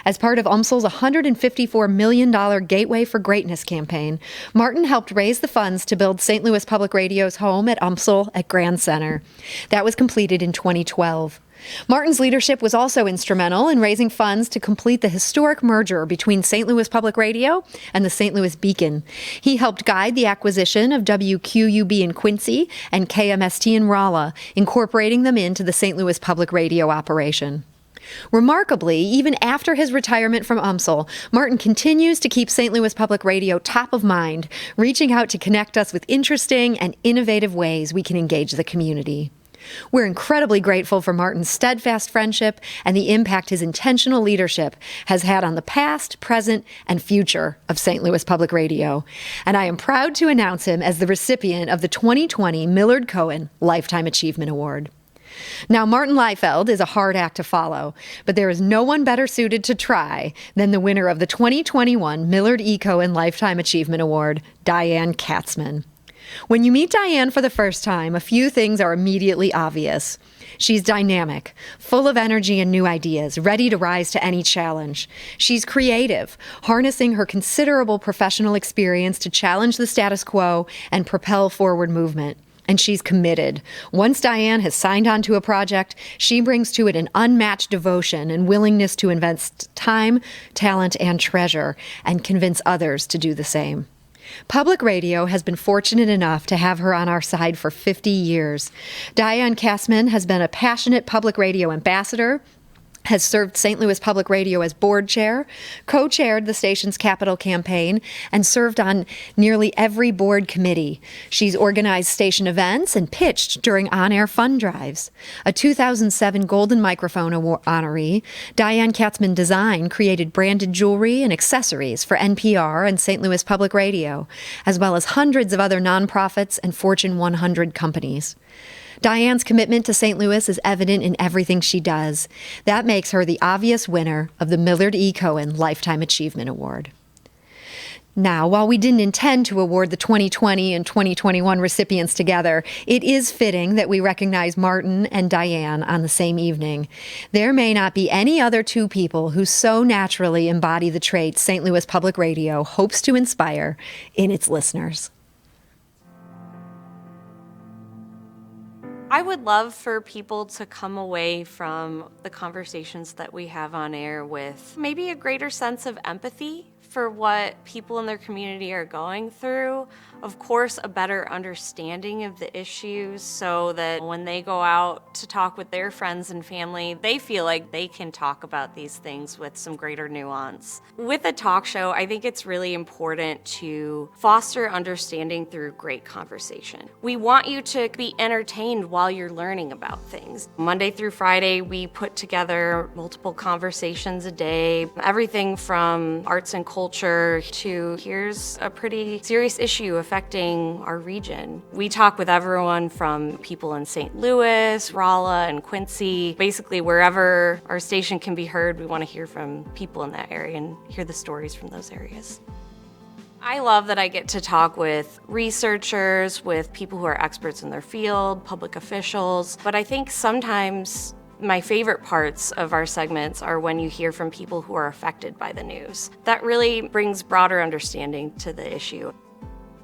S2: As part of UMSL's $154 million Gateway for Greatness campaign, Martin helped raise the funds to build St. Louis Public Radio's home at UMSL at Grand Center. That was completed in 2012. Martin's leadership was also instrumental in raising funds to complete the historic merger between St. Louis Public Radio and the St. Louis Beacon. He helped guide the acquisition of WQUB in Quincy and KMST in Rolla, incorporating them into the St. Louis Public Radio operation. Remarkably, even after his retirement from UMSL, Martin continues to keep St. Louis Public Radio top of mind, reaching out to connect us with interesting and innovative ways we can engage the community. We're incredibly grateful for Martin's steadfast friendship and the impact his intentional leadership has had on the past, present, and future of St. Louis Public Radio. And I am proud to announce him as the recipient of the 2020 Millard Cohen Lifetime Achievement Award. Now, Martin Liefeld is a hard act to follow, but there is no one better suited to try than the winner of the 2021 Millard E. Cohen Lifetime Achievement Award, Diane Katzman. When you meet Diane for the first time, a few things are immediately obvious. She's dynamic, full of energy and new ideas, ready to rise to any challenge. She's creative, harnessing her considerable professional experience to challenge the status quo and propel forward movement. And she's committed. Once Diane has signed on to a project, she brings to it an unmatched devotion and willingness to invest time, talent, and treasure, and convince others to do the same. Public radio has been fortunate enough to have her on our side for 50 years. Diane Kastman has been a passionate public radio ambassador, has served St. Louis Public Radio as board chair, co-chaired the station's capital campaign, and served on nearly every board committee. She's organized station events and pitched during on-air fund drives. A 2007 Golden Microphone Award honoree, Diane Kastman Design created branded jewelry and accessories for NPR and St. Louis Public Radio, as well as hundreds of other nonprofits and Fortune 100 companies. Diane's commitment to St. Louis is evident in everything she does. That makes her the obvious winner of the Millard E. Cohen Lifetime Achievement Award. Now, while we didn't intend to award the 2020 and 2021 recipients together, it is fitting that we recognize Martin and Diane on the same evening. There may not be any other two people who so naturally embody the traits St. Louis Public Radio hopes to inspire in its listeners.
S19: I would love for people to come away from the conversations that we have on air with maybe a greater sense of empathy for what people in their community are going through. Of course, a better understanding of the issues so that when they go out to talk with their friends and family, they feel like they can talk about these things with some greater nuance. With a talk show, I think it's really important to foster understanding through great conversation. We want you to be entertained while you're learning about things. Monday through Friday, we put together multiple conversations a day, everything from arts and culture to here's a pretty serious issue affecting our region. We talk with everyone from people in St. Louis, Rolla, and Quincy. Basically, wherever our station can be heard, we want to hear from people in that area and hear the stories from those areas. I love that I get to talk with researchers, with people who are experts in their field, public officials, but I think sometimes my favorite parts of our segments are when you hear from people who are affected by the news. That really brings broader understanding to the issue.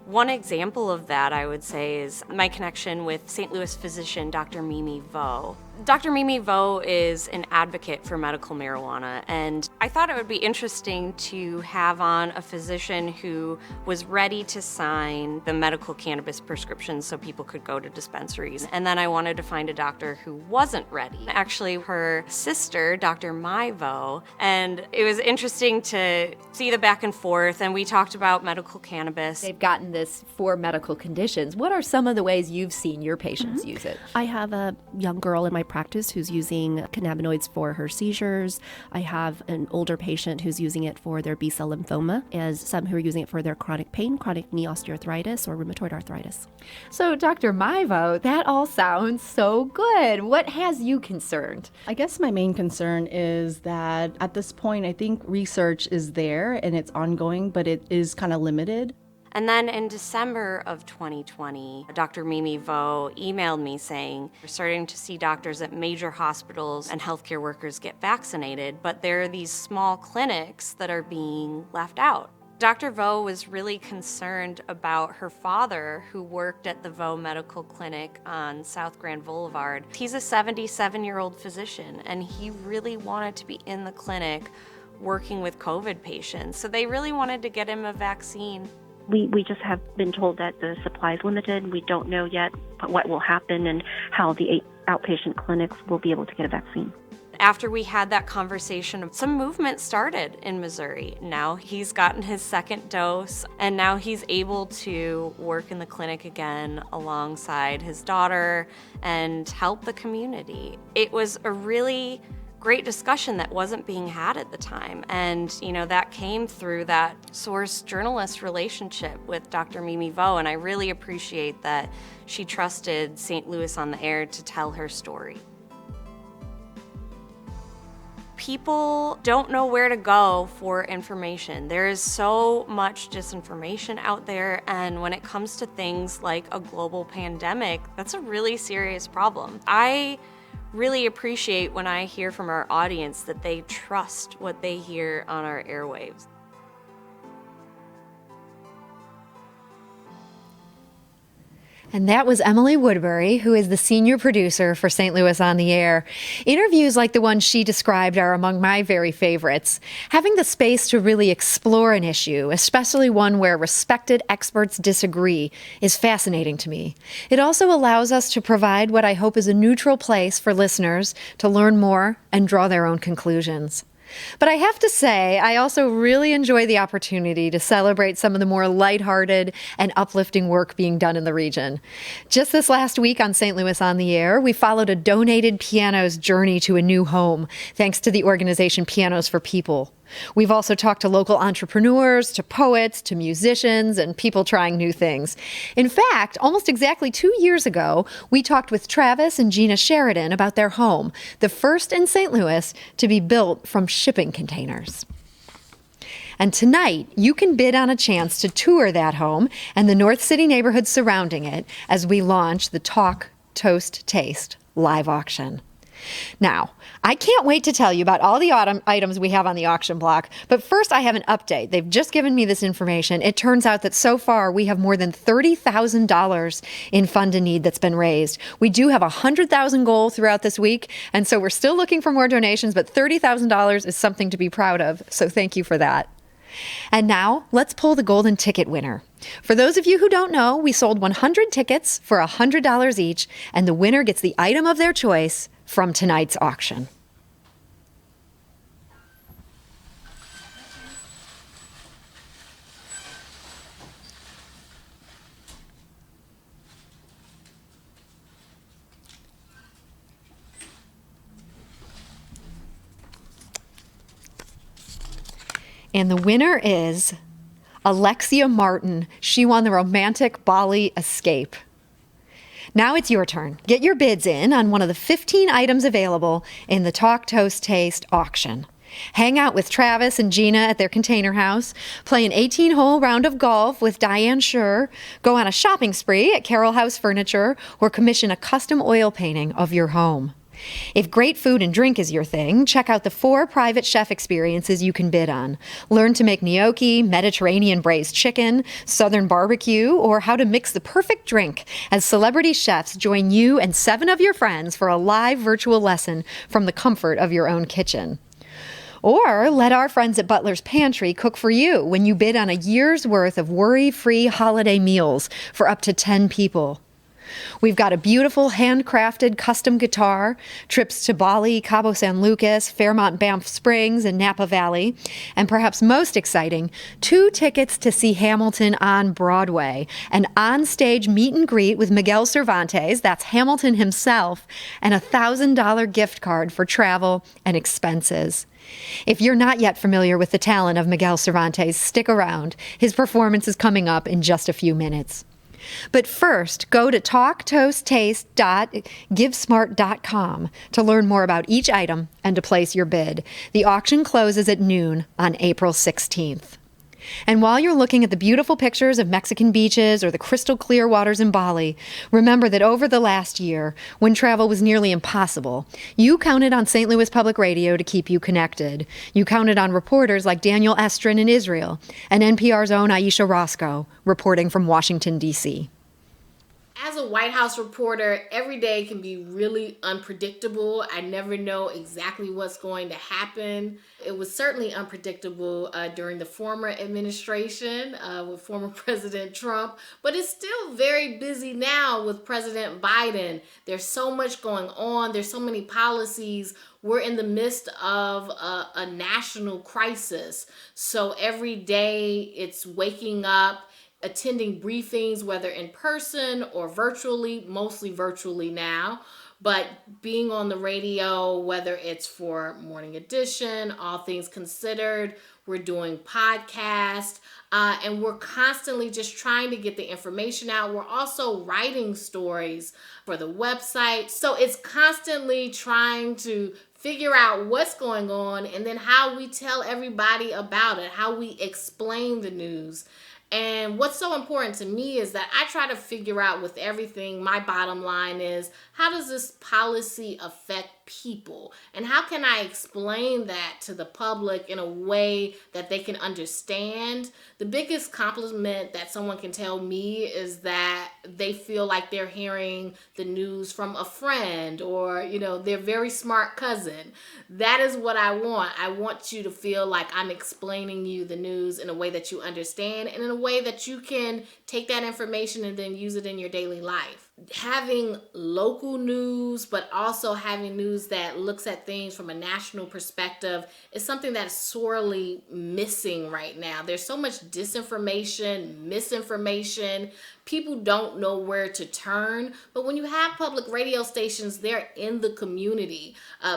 S19: One example of that, I would say, is my connection with St. Louis physician Dr. Mimi Vo. Dr. Mimi Vo is an advocate for medical marijuana, and I thought it would be interesting to have on a physician who was ready to sign the medical cannabis prescriptions so people could go to dispensaries. And then I wanted to find a doctor who wasn't ready. Actually, her sister, Dr. Mai Vo, and it was interesting to see the back and forth, and we talked about medical cannabis.
S2: They've gotten this for medical conditions. What are some of the ways you've seen your patients use it?
S20: I have a young girl in my practice who's using cannabinoids for her seizures. I have an older patient who's using it for their B-cell lymphoma, as some who are using it for their chronic pain, chronic knee osteoarthritis, or rheumatoid arthritis.
S2: So, Dr. Maivo, that all sounds so good. What has you concerned?
S21: I guess my main concern is that at this point, I think research is there and it's ongoing, but it is kind of limited.
S19: And then in December of 2020, Dr. Mimi Vo emailed me saying, we're starting to see doctors at major hospitals and healthcare workers get vaccinated, but there are these small clinics that are being left out. Dr. Vo was really concerned about her father, who worked at the Vo Medical Clinic on South Grand Boulevard. He's a 77-year-old physician, and he really wanted to be in the clinic working with COVID patients. So they really wanted to get him a vaccine.
S22: We just have been told that the supply is limited. We don't know yet what will happen and how the outpatient clinics will be able to get a vaccine.
S19: After we had that conversation, some movement started in Missouri. Now he's gotten his second dose, and now he's able to work in the clinic again alongside his daughter and help the community. It was a really great discussion that wasn't being had at the time. And, that came through that source-journalist relationship with Dr. Mimi Vo, and I really appreciate that she trusted St. Louis on the Air to tell her story. People don't know where to go for information. There is so much disinformation out there, and when it comes to things like a global pandemic, that's a really serious problem. I really appreciate when I hear from our audience that they trust what they hear on our airwaves.
S2: And that was Emily Woodbury, who is the senior producer for St. Louis on the Air. Interviews like the one she described are among my very favorites. Having the space to really explore an issue, especially one where respected experts disagree, is fascinating to me. It also allows us to provide what I hope is a neutral place for listeners to learn more and draw their own conclusions. But I have to say, I also really enjoy the opportunity to celebrate some of the more lighthearted and uplifting work being done in the region. Just this last week on St. Louis on the Air, we followed a donated piano's journey to a new home, thanks to the organization Pianos for People. We've also talked to local entrepreneurs, to poets, to musicians, and people trying new things. In fact, almost exactly 2 years ago, we talked with Travis and Gina Sheridan about their home, the first in St. Louis to be built from shipping containers. And tonight, you can bid on a chance to tour that home and the North City neighborhood surrounding it as we launch the Talk, Toast, Taste live auction. Now, I can't wait to tell you about all the items we have on the auction block, but first I have an update. They've just given me this information. It turns out that so far we have more than $30,000 in fund in need that's been raised. We do have a $100,000 goal throughout this week, and so we're still looking for more donations, but $30,000 is something to be proud of, so thank you for that. And now, let's pull the golden ticket winner. For those of you who don't know, we sold 100 tickets for $100 each, and the winner gets the item of their choice from tonight's auction. And the winner is Alexia Martin. She won the romantic Bali Escape. Now it's your turn. Get your bids in on one of the 15 items available in the Talk, Toast, Taste auction. Hang out with Travis and Gina at their container house, play an 18-hole round of golf with Diane Schur, go on a shopping spree at Carroll House Furniture, or commission a custom oil painting of your home. If great food and drink is your thing, check out the 4 private chef experiences you can bid on. Learn to make gnocchi, Mediterranean braised chicken, Southern barbecue, or how to mix the perfect drink as celebrity chefs join you and 7 of your friends for a live virtual lesson from the comfort of your own kitchen. Or let our friends at Butler's Pantry cook for you when you bid on a year's worth of worry-free holiday meals for up to 10 people. We've got a beautiful handcrafted custom guitar, trips to Bali, Cabo San Lucas, Fairmont Banff Springs, and Napa Valley, and perhaps most exciting, 2 tickets to see Hamilton on Broadway, an on-stage meet and greet with Miguel Cervantes, that's Hamilton himself, and a $1,000 gift card for travel and expenses. If you're not yet familiar with the talent of Miguel Cervantes, stick around. His performance is coming up in just a few minutes. But first, go to talktoasttaste.givesmart.com to learn more about each item and to place your bid. The auction closes at noon on April 16th. And while you're looking at the beautiful pictures of Mexican beaches or the crystal clear waters in Bali, remember that over the last year, when travel was nearly impossible, you counted on St. Louis Public Radio to keep you connected. You counted on reporters like Daniel Estrin in Israel and NPR's own Aisha Roscoe reporting from Washington, D.C.
S1: As a White House reporter, every day can be really unpredictable. I never know exactly what's going to happen. It was certainly unpredictable during the former administration with former President Trump, but it's still very busy now with President Biden. There's so much going on. There's so many policies. We're in the midst of a national crisis. So every day it's waking up, attending briefings, whether in person or virtually, mostly virtually now, but being on the radio, whether it's for Morning Edition, All Things Considered, we're doing podcasts, and we're constantly just trying to get the information out. We're also writing stories for the website. So it's constantly trying to figure out what's going on and then how we tell everybody about it, how we explain the news. And what's so important to me is that I try to figure out with everything, my bottom line is, how does this policy affect people. And how can I explain that to the public in a way that they can understand? The biggest compliment that someone can tell me is that they feel like they're hearing the news from a friend or, their very smart cousin. That is what I want. I want you to feel like I'm explaining you the news in a way that you understand and in a way that you can take that information and then use it in your daily life. Having local news, but also having news that looks at things from a national perspective is something that's sorely missing right now. There's so much disinformation, misinformation. People don't know where to turn. But when you have public radio stations, they're in the community.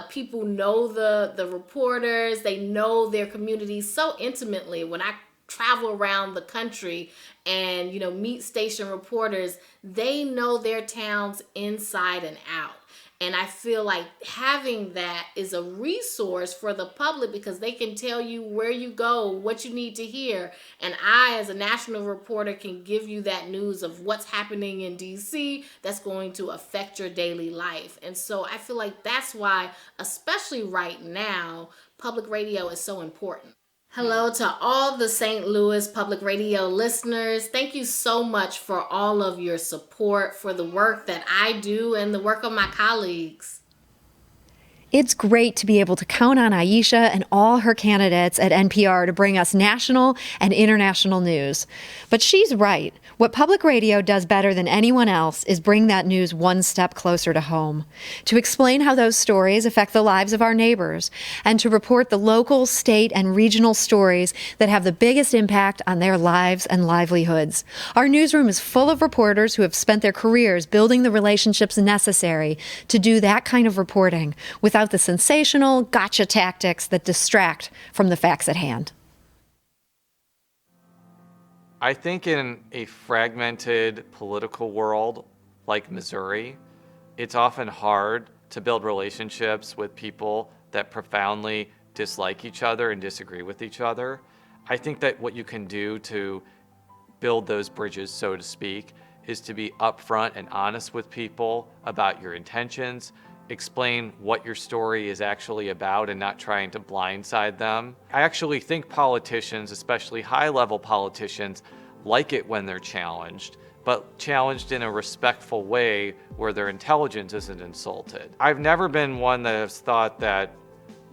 S1: People know the reporters. They know their communities so intimately. When I travel around the country and meet station reporters, they know their towns inside and out. And I feel like having that is a resource for the public because they can tell you where you go, what you need to hear. And I, as a national reporter, can give you that news of what's happening in DC that's going to affect your daily life. And so I feel like that's why, especially right now, public radio is so important. Hello to all the St. Louis Public Radio listeners. Thank you so much for all of your support for the work that I do and the work of my colleagues.
S2: It's great to be able to count on Aisha and all her candidates at NPR to bring us national and international news. But she's right. What public radio does better than anyone else is bring that news one step closer to home, to explain how those stories affect the lives of our neighbors, and to report the local, state, and regional stories that have the biggest impact on their lives and livelihoods. Our newsroom is full of reporters who have spent their careers building the relationships necessary to do that kind of reporting without the sensational gotcha tactics that distract from the facts at hand.
S3: I think in a fragmented political world like Missouri, it's often hard to build relationships with people that profoundly dislike each other and disagree with each other. I think that what you can do to build those bridges, so to speak, is to be upfront and honest with people about your intentions, explain what your story is actually about and not trying to blindside them. I actually think politicians, especially high-level politicians, like it when they're challenged, but challenged in a respectful way where their intelligence isn't insulted. I've never been one that has thought that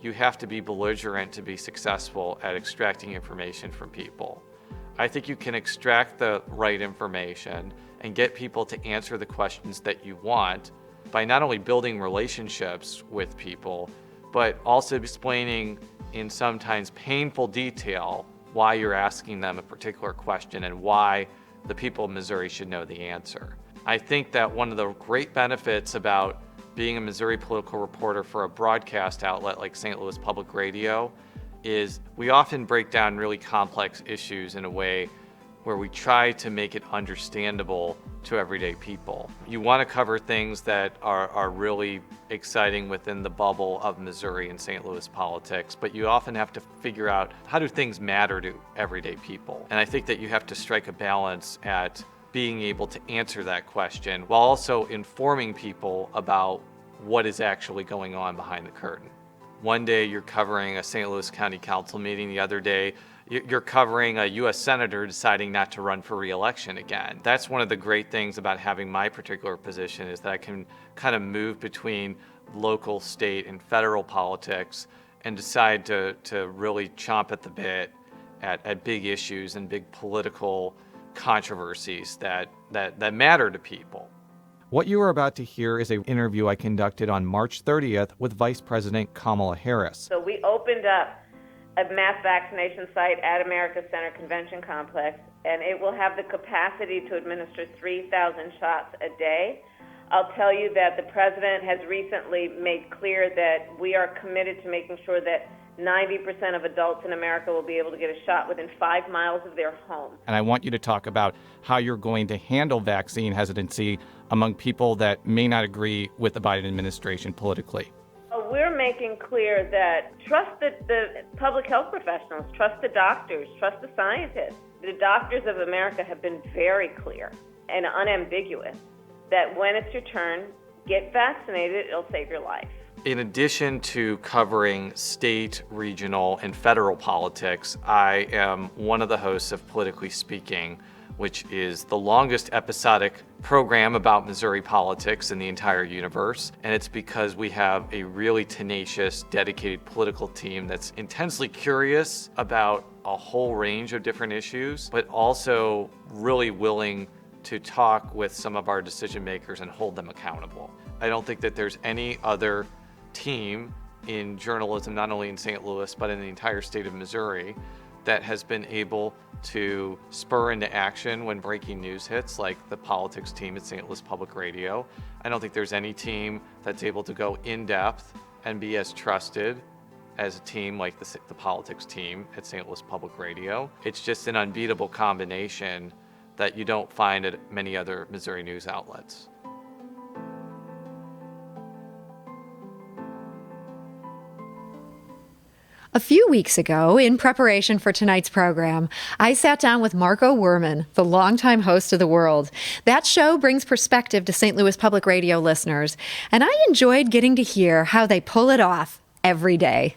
S3: you have to be belligerent to be successful at extracting information from people. I think you can extract the right information and get people to answer the questions that you want by not only building relationships with people, but also explaining in sometimes painful detail why you're asking them a particular question and why the people of Missouri should know the answer. I think that one of the great benefits about being a Missouri political reporter for a broadcast outlet like St. Louis Public Radio is we often break down really complex issues in a way where we try to make it understandable to everyday people. You want to cover things that are really exciting within the bubble of Missouri and St. Louis politics, but you often have to figure out how do things matter to everyday people. And I think that you have to strike a balance at being able to answer that question while also informing people about what is actually going on behind the curtain. One day you're covering a St. Louis County Council meeting, the other day you're covering a U.S. Senator deciding not to run for re-election again. That's one of the great things about having my particular position is that I can kind of move between local, state, and federal politics and decide to really chomp at the bit at big issues and big political controversies that matter to people.
S5: What you are about to hear is an interview I conducted on March 30th with Vice President Kamala Harris.
S23: So we opened up a mass vaccination site at America Center Convention Complex, and it will have the capacity to administer 3,000 shots a day. I'll tell you that the president has recently made clear that we are committed to making sure that 90% of adults in America will be able to get a shot within 5 miles of their home.
S5: And I want you to talk about how you're going to handle vaccine hesitancy among people that may not agree with the Biden administration politically.
S23: We're making clear that trust the public health professionals, trust the doctors, trust the scientists. The doctors of America have been very clear and unambiguous that when it's your turn, get vaccinated, it'll save your life.
S3: In addition to covering state, regional, and federal politics, I am one of the hosts of Politically Speaking, which is the longest episodic program about Missouri politics in the entire universe. And it's because we have a really tenacious, dedicated political team that's intensely curious about a whole range of different issues, but also really willing to talk with some of our decision makers and hold them accountable. I don't think that there's any other team in journalism, not only in St. Louis, but in the entire state of Missouri, that has been able to spur into action when breaking news hits, like the politics team at St. Louis Public Radio. I don't think there's any team that's able to go in depth and be as trusted as a team like the politics team at St. Louis Public Radio. It's just an unbeatable combination that you don't find at many other Missouri news outlets.
S2: A few weeks ago, in preparation for tonight's program, I sat down with Marco Werman, the longtime host of The World. That show brings perspective to St. Louis Public Radio listeners, and I enjoyed getting to hear how they pull it off every day.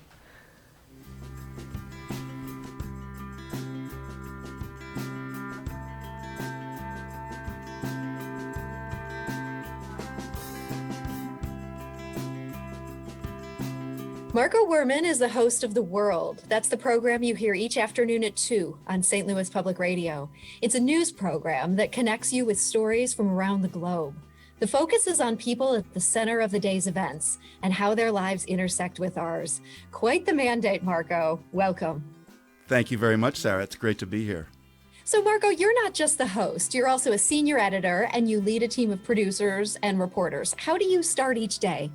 S2: Marco Werman is the host of The World. That's the program you hear each afternoon at 2 on St. Louis Public Radio. It's a news program that connects you with stories from around the globe. The focus is on people at the center of the day's events and how their lives intersect with ours. Quite the mandate, Marco. Welcome.
S4: Thank you very much, Sarah. It's great to be here.
S2: So, Marco, you're not just the host. You're also a senior editor, and you lead a team of producers and reporters. How do you start each day?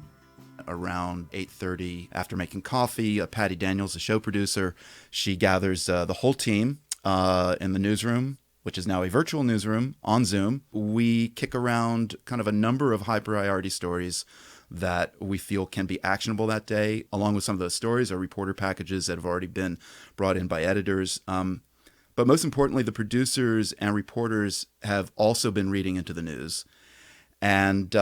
S4: Around 8:30, after making coffee, Patty Daniels, the show producer, she gathers the whole team in the newsroom, which is now a virtual newsroom on Zoom. We kick around kind of a number of high priority stories that we feel can be actionable that day. Along with some of those stories are reporter packages that have already been brought in by editors. But most importantly, the producers and reporters have also been reading into the news. And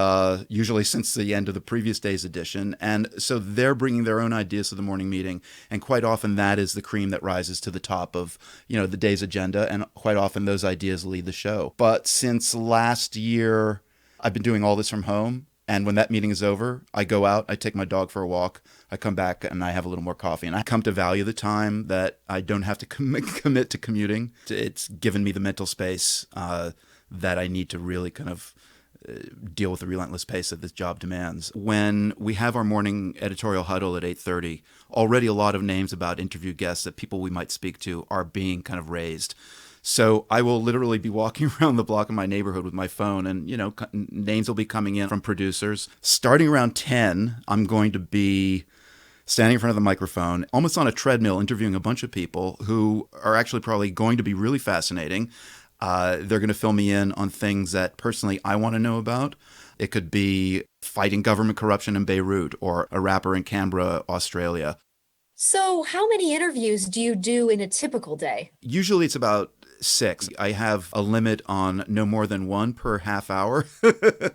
S4: usually since the end of the previous day's edition. And so they're bringing their own ideas to the morning meeting. And quite often that is the cream that rises to the top of, the day's agenda. And quite often those ideas lead the show. But since last year, I've been doing all this from home. And when that meeting is over, I go out, I take my dog for a walk, I come back and I have a little more coffee. And I come to value the time that I don't have to commit to commuting. It's given me the mental space that I need to really kind of deal with the relentless pace that this job demands. When we have our morning editorial huddle at 8:30, already a lot of names about interview guests that people we might speak to are being kind of raised. So I will literally be walking around the block in my neighborhood with my phone and, names will be coming in from producers. Starting around 10, I'm going to be standing in front of the microphone, almost on a treadmill, interviewing a bunch of people who are actually probably going to be really fascinating. They're going to fill me in on things that personally I want to know about. It could be fighting government corruption in Beirut or a rapper in Canberra, Australia.
S2: So how many interviews do you do in a typical day?
S4: Usually it's about 6. I have a limit on no more than 1 per half hour,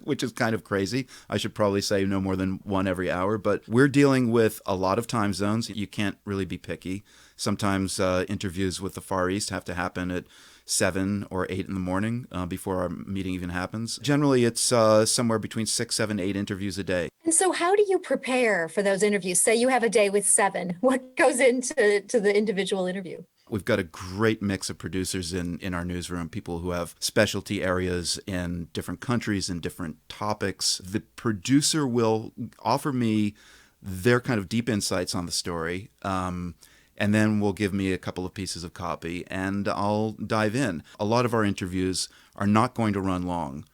S4: which is kind of crazy. I should probably say no more than 1 every hour, but we're dealing with a lot of time zones. You can't really be picky. Sometimes interviews with the Far East have to happen at 7 or 8 in the morning before our meeting even happens. Generally, it's somewhere between 6, 7, 8 interviews a day.
S2: And so how do you prepare for those interviews? Say you have a day with 7. What goes into the individual interview?
S4: We've got a great mix of producers in our newsroom, people who have specialty areas in different countries and different topics. The producer will offer me their kind of deep insights on the story, and then will give me a couple of pieces of copy, and I'll dive in. A lot of our interviews are not going to run long.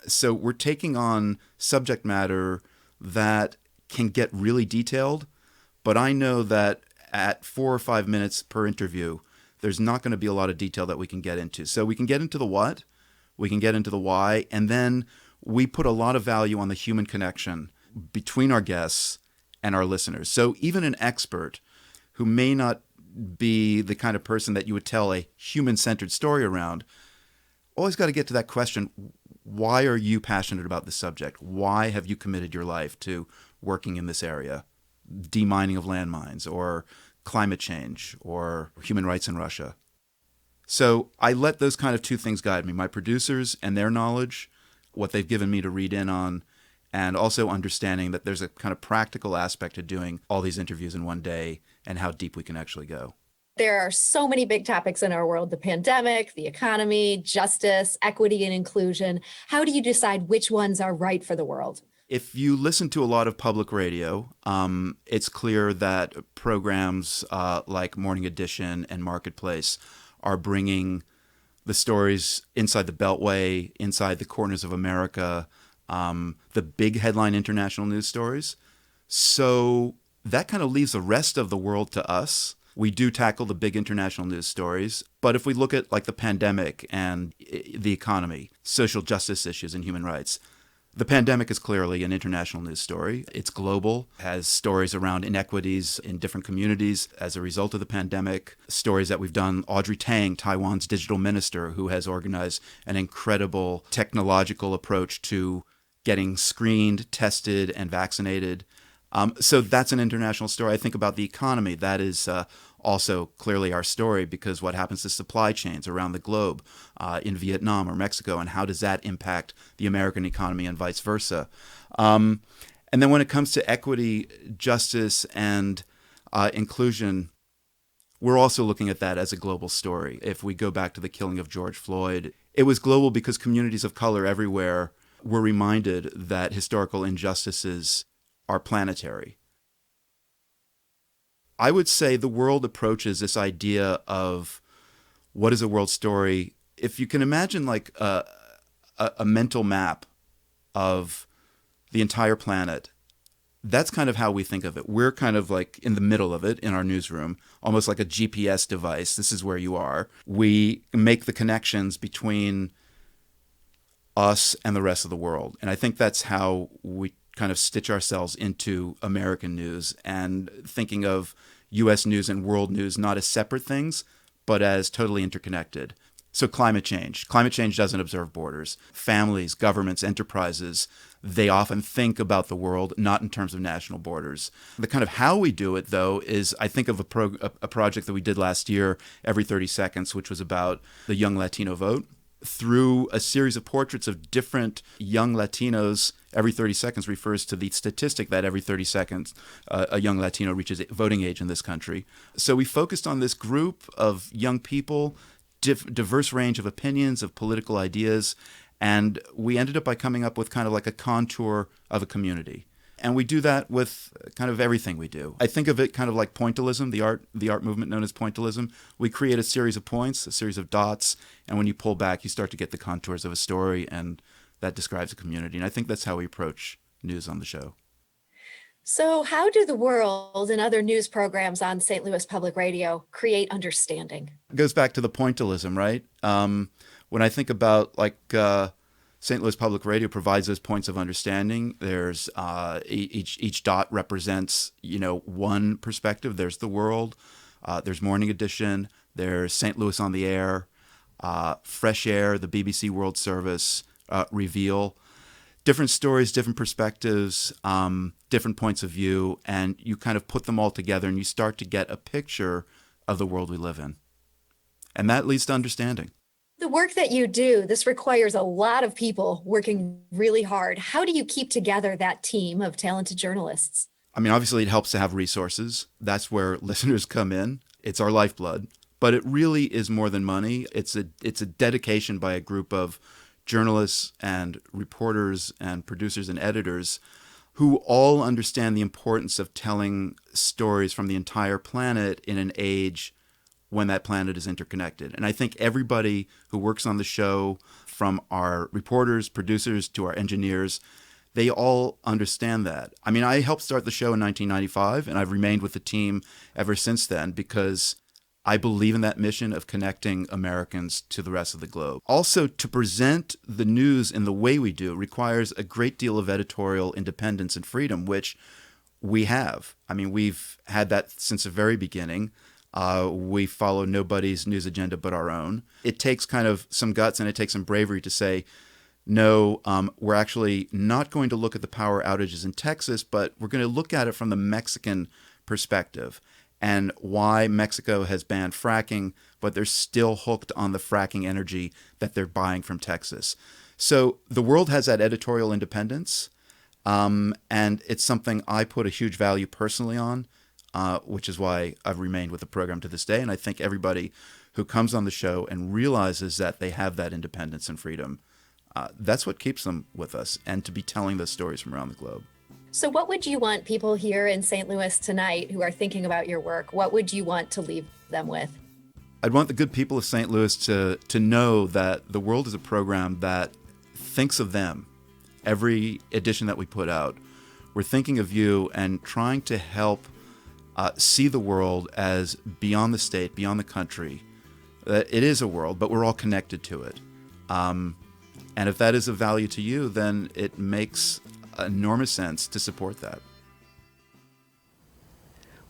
S4: So we're taking on subject matter that can get really detailed, but I know that at 4 or 5 minutes per interview, there's not going to be a lot of detail that we can get into. So we can get into the what, we can get into the why, and then we put a lot of value on the human connection between our guests and our listeners. So even an expert who may not be the kind of person that you would tell a human-centered story around, always got to get to that question, why are you passionate about this subject? Why have you committed your life to working in this area, demining of landmines or climate change or human rights in Russia. So I let those kind of two things guide me, my producers and their knowledge, what they've given me to read in on, and also understanding that there's a kind of practical aspect to doing all these interviews in one day and how deep we can actually go.
S2: There are so many big topics in our world: the pandemic, the economy, justice, equity, and inclusion. How do you decide which ones are right for the world?
S4: If you listen to a lot of public radio, it's clear that programs like Morning Edition and Marketplace are bringing the stories inside the Beltway, inside the corners of America, the big headline international news stories. So that kind of leaves the rest of the world to us. We do tackle the big international news stories, but if we look at like the pandemic and the economy, social justice issues and human rights, the pandemic is clearly an international news story. It's global, has stories around inequities in different communities as a result of the pandemic, stories that we've done. Audrey Tang, Taiwan's digital minister, who has organized an incredible technological approach to getting screened, tested, and vaccinated. So that's an international story. I think about the economy. That is also clearly our story, because what happens to supply chains around the globe in Vietnam or Mexico, and how does that impact the American economy and vice versa. And then when it comes to equity, justice, and inclusion, we're also looking at that as a global story. If we go back to the killing of George Floyd, it was global because communities of color everywhere were reminded that historical injustices are planetary. I would say the world approaches this idea of what is a world story. If you can imagine like a mental map of the entire planet, that's kind of how we think of it. We're kind of like in the middle of it in our newsroom, almost like a GPS device. This is where you are. We make the connections between us and the rest of the world. And I think that's how we kind of stitch ourselves into American news, and thinking of U.S. news and world news not as separate things, but as totally interconnected. So climate change doesn't observe borders. Families, governments, enterprises, they often think about the world not in terms of national borders. The kind of how we do it, though, is I think of a project that we did last year, Every 30 Seconds, which was about the young Latino vote. Through a series of portraits of different young Latinos, every 30 seconds refers to the statistic that every 30 seconds a young Latino reaches voting age in this country. So we focused on this group of young people, diverse range of opinions, of political ideas, and we ended up by coming up with kind of like a contour of a community. And we do that with kind of everything we do. I think of it kind of like pointillism, the art movement known as pointillism. We create a series of points, a series of dots, and when you pull back, you start to get the contours of a story, and that describes a community. And I think that's how we approach news on the show.
S2: So how do the world and other news programs on St. Louis Public Radio create understanding?
S4: It goes back to the pointillism, right? When I think about like St. Louis Public Radio provides those points of understanding. There's each dot represents, one perspective. There's the world. There's Morning Edition. There's St. Louis on the Air, Fresh Air, the BBC World Service, Reveal. Different stories, different perspectives, different points of view, and you kind of put them all together and you start to get a picture of the world we live in. And that leads to understanding.
S2: The work that you do, this requires a lot of people working really hard. How do you keep together that team of talented journalists?
S4: I mean, obviously it helps to have resources. That's where listeners come in. It's our lifeblood. But it really is more than money. It's a dedication by a group of journalists and reporters and producers and editors who all understand the importance of telling stories from the entire planet in an age when that planet is interconnected. And I think everybody who works on the show, from our reporters, producers, to our engineers, they all understand that. I mean, I helped start the show in 1995, and I've remained with the team ever since then because I believe in that mission of connecting Americans to the rest of the globe. Also, to present the news in the way we do requires a great deal of editorial independence and freedom, which we have. I mean, we've had that since the very beginning. We follow nobody's news agenda but our own. It takes kind of some guts and it takes some bravery to say, No, we're actually not going to look at the power outages in Texas, but we're going to look at it from the Mexican perspective and why Mexico has banned fracking, but they're still hooked on the fracking energy that they're buying from Texas. So the world has that editorial independence, and it's something I put a huge value personally on, which is why I've remained with the program to this day. And I think everybody who comes on the show and realizes that they have that independence and freedom, that's what keeps them with us, and to be telling those stories from around the globe.
S2: So what would you want people here in St. Louis tonight who are thinking about your work, what would you want to leave them with?
S4: I'd want the good people of St. Louis to know that the world is a program that thinks of them. Every edition that we put out, we're thinking of you and trying to help see the world as beyond the state, beyond the country. That it is a world, but we're all connected to it. And if that is of value to you, then it makes enormous sense to support that.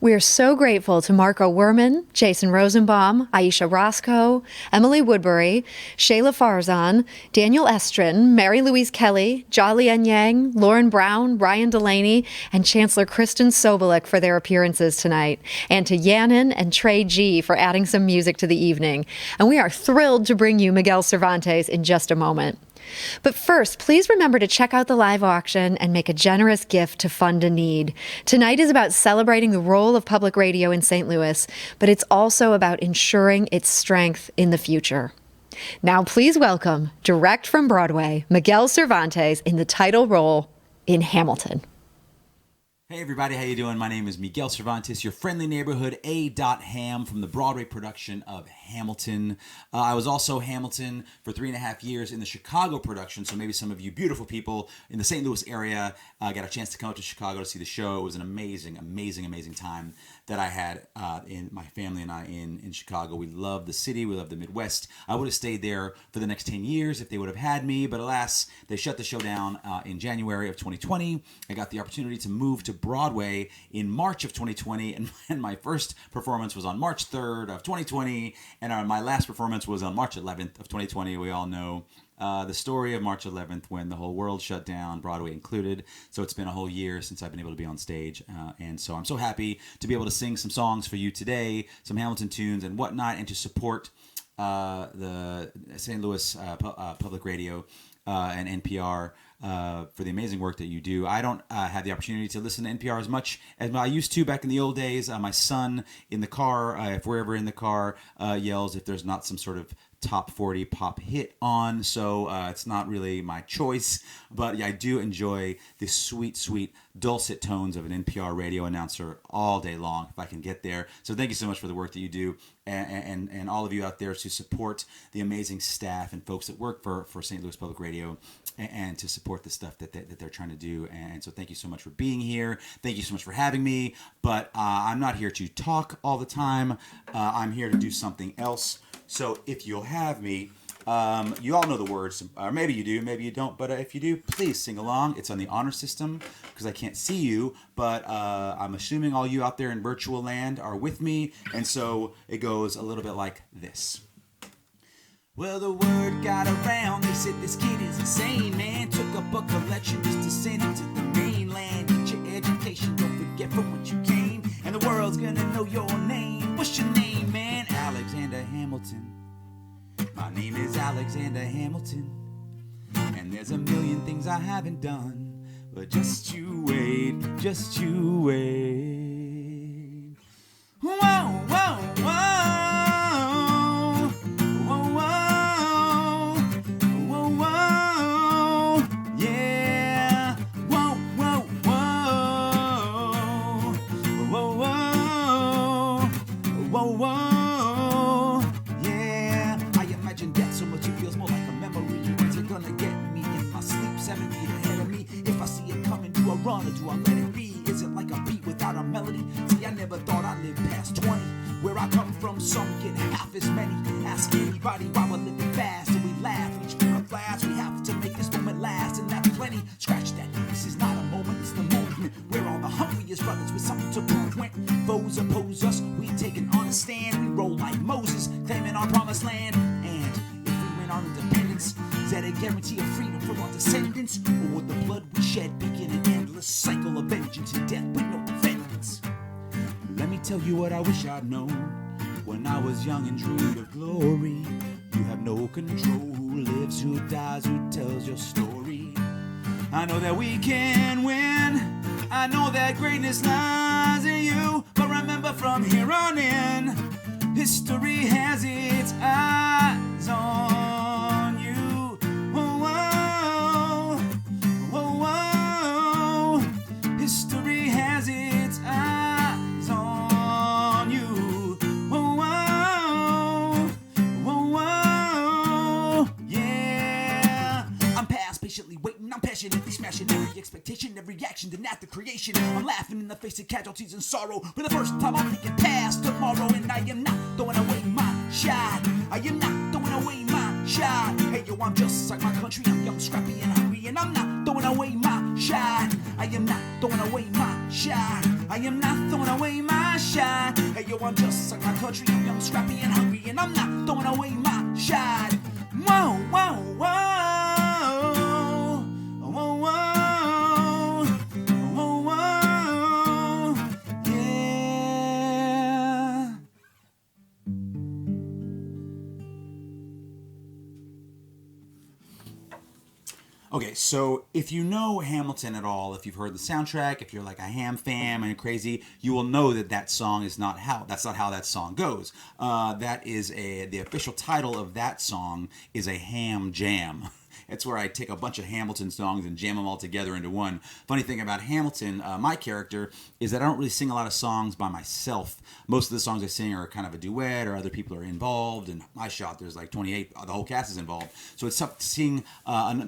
S2: We are so grateful to Marco Werman, Jason Rosenbaum, Aisha Roscoe, Emily Woodbury, Shayla Farzan, Daniel Estrin, Mary Louise Kelly, Jolien Yang, Lauren Brown, Ryan Delaney, and Chancellor Kristen Sobolik for their appearances tonight, and to Yannin and Trey G for adding some music to the evening. And we are thrilled to bring you Miguel Cervantes in just a moment. But first, please remember to check out the live auction and make a generous gift to fund a need. Tonight is about celebrating the role of public radio in St. Louis, but it's also about ensuring its strength in the future. Now please welcome, direct from Broadway, Miguel Cervantes in the title role in Hamilton.
S6: Hey everybody, how you doing? My name is Miguel Cervantes, your friendly neighborhood A.Ham from the Broadway production of Hamilton. I was also Hamilton for 3.5 years in the Chicago production, so maybe some of you beautiful people in the St. Louis area got a chance to come up to Chicago to see the show. It was an amazing, amazing, amazing time that I had in my family and I in Chicago. We love the city, we love the Midwest. I would have stayed there for the next 10 years if they would have had me, but alas, they shut the show down in January of 2020. I got the opportunity to move to Broadway in March of 2020, and my first performance was on March 3rd of 2020, and my last performance was on March 11th of 2020. We all know the story of March 11th when the whole world shut down, Broadway included. So it's been a whole year since I've been able to be on stage. And so I'm so happy to be able to sing some songs for you today, some Hamilton tunes and whatnot, and to support the St. Louis Public Radio and NPR for the amazing work that you do. I don't have the opportunity to listen to NPR as much as I used to back in the old days. My son in the car, if we're ever in the car, yells if there's not some sort of top 40 pop hit on, so it's not really my choice, but yeah, I do enjoy the sweet, sweet dulcet tones of an NPR radio announcer all day long if I can get there. So thank you so much for the work that you do, and all of you out there to support the amazing staff and folks that work for St. Louis Public Radio and to support the stuff that they're trying to do. And so thank you so much for being here. Thank you so much for having me, but I'm not here to talk all the time. I'm here to do something else. So if you'll have me, you all know the words, or maybe you do, maybe you don't, but if you do, please sing along. It's on the honor system because I can't see you, but I'm assuming all you out there in virtual land are with me, and so it goes a little bit like this. Well, the word got around, they said this kid is insane, man. Took up a collection just to send it to the mainland. Get your education, don't forget from what you came, and the world's gonna know your name. What's your name, man? Alexander Hamilton. My name is Alexander Hamilton, and there's a million things I haven't done, but just you wait, just you wait. Whoa, whoa, whoa, whoa, whoa, whoa, whoa, yeah. Whoa, whoa, whoa, whoa, whoa, whoa, whoa. Run or do I let it be? Is it like a beat without a melody? See, I never thought I'd live past 20. Where I come from, some get half as many. Ask anybody why we're living fast, and we laugh. Each pair of glass, we have to make this moment last, and that's plenty. Scratch that. This is not a moment, it's the movement. We're all the hungriest brothers with something to prove. When foes oppose us, we take an honest stand. We roll like Moses, claiming our promised land. And if we win our independence, is that a guarantee of freedom for our descendants? Or would the blood we shed begin an endless cycle of vengeance and death with no defendants? Let me tell you what I wish I'd known when I was young and dreamed of glory. You have no control who lives, who dies, who tells your story. I know that we can win. I know that greatness lies in you. But remember, from here on in, history has its eyes on you. Oh, oh, oh. History has its eyes on you. Oh, oh, yeah. I'm past patiently waiting. I'm passionately smashing every expectation, every action, then after creation. I'm laughing in the face of casualties and sorrow. For the first time, I'm thinking past tomorrow, and I am not throwing away my shot. I am not throwing away my shot. Hey yo, I'm just like my country. I'm young, scrappy, and hungry, and I'm not throwing away my shot. I am not throwing away my shot. I am not throwing away my shot. Hey yo, I'm just like my country. I'm young, scrappy, and hungry, and I'm not throwing away my shot. Whoa, whoa, whoa. Okay, so if you know Hamilton at all, if you've heard the soundtrack, if you're like a Ham fan and you're crazy, you will know that that song is not how that song goes. That is the official title of that song is a ham jam. It's where I take a bunch of Hamilton songs and jam them all together into one. Funny thing about Hamilton, my character, is that I don't really sing a lot of songs by myself. Most of the songs I sing are kind of a duet or other people are involved. And my shot, there's like 28, the whole cast is involved. So it's tough to sing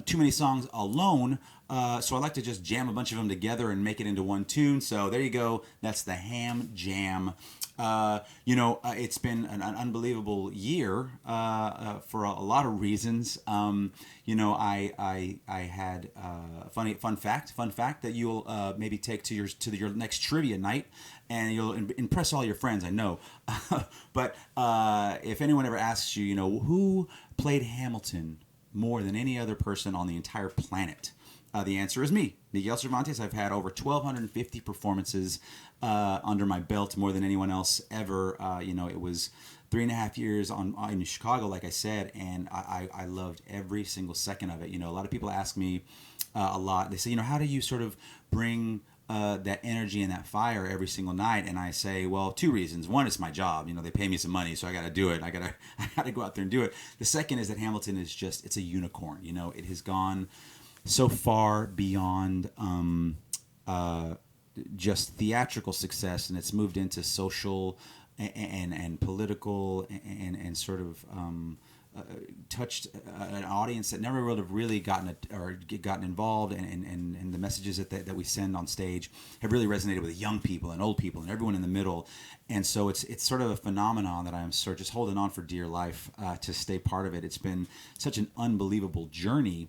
S6: too many songs alone. So I like to just jam a bunch of them together and make it into one tune. So there you go. That's the Ham Jam. It's been an unbelievable year for a lot of reasons. I had a fun fact that you'll maybe take to your next trivia night, and you'll impress all your friends. I know, but if anyone ever asks you, who played Hamilton more than any other person on the entire planet, the answer is me, Miguel Cervantes. I've had over 1,250 performances under my belt, more than anyone else ever. It was 3.5 years in Chicago, like I said, and I loved every single second of it. A lot of people ask me a lot. They say, how do you sort of bring that energy and that fire every single night? And I say, well, 2 reasons. One, it's my job. They pay me some money, so I got to do it. I got to go out there and do it. The second is that Hamilton is it's a unicorn. It has gone so far beyond just theatrical success, and it's moved into social and political and sort of touched an audience that never would have really gotten involved, and the messages that we send on stage have really resonated with young people and old people and everyone in the middle. And so it's sort of a phenomenon that I'm sort of just holding on for dear life to stay part of it. It's been such an unbelievable journey.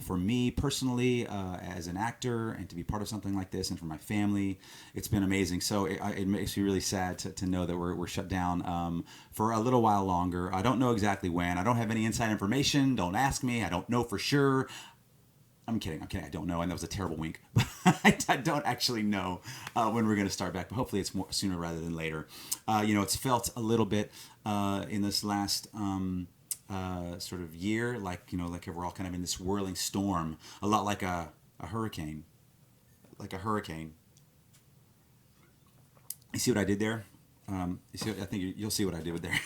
S6: For me personally, as an actor, and to be part of something like this, and for my family, it's been amazing. So it makes me really sad to know that we're shut down for a little while longer. I don't know exactly when. I don't have any inside information. Don't ask me. I don't know for sure. I'm kidding. I don't know, and that was a terrible wink. But I don't actually know when we're going to start back. But hopefully, it's more sooner rather than later. It's felt a little bit in this last. Sort of year, like we're all kind of in this whirling storm, a lot like a hurricane. You see what I did there? I think you'll see what I did with there.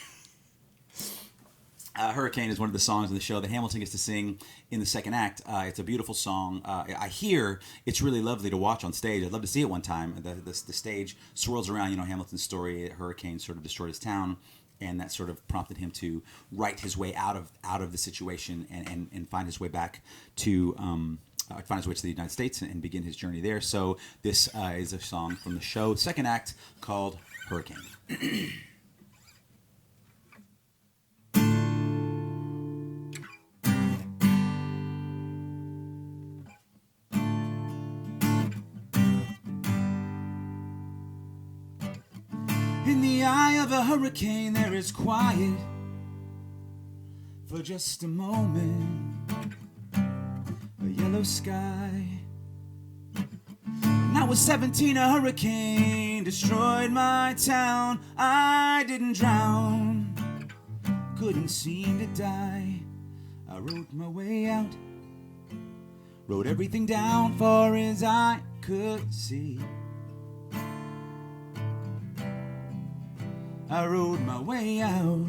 S6: Hurricane is one of the songs in the show that Hamilton gets to sing in the second act. It's a beautiful song. I hear it's really lovely to watch on stage. I'd love to see it one time. The stage swirls around, Hamilton's story. Hurricane sort of destroyed his town, and that sort of prompted him to write his way out of the situation and find his way back to find his way to the United States and begin his journey there. So this is a song from the show, second act, called Hurricane. In the eye of a hurricane there is quiet for just a moment. sky. When I was 17, a hurricane destroyed my town. I didn't drown, couldn't seem to die. I wrote my way out, wrote everything down far as I could see. I rode my way out.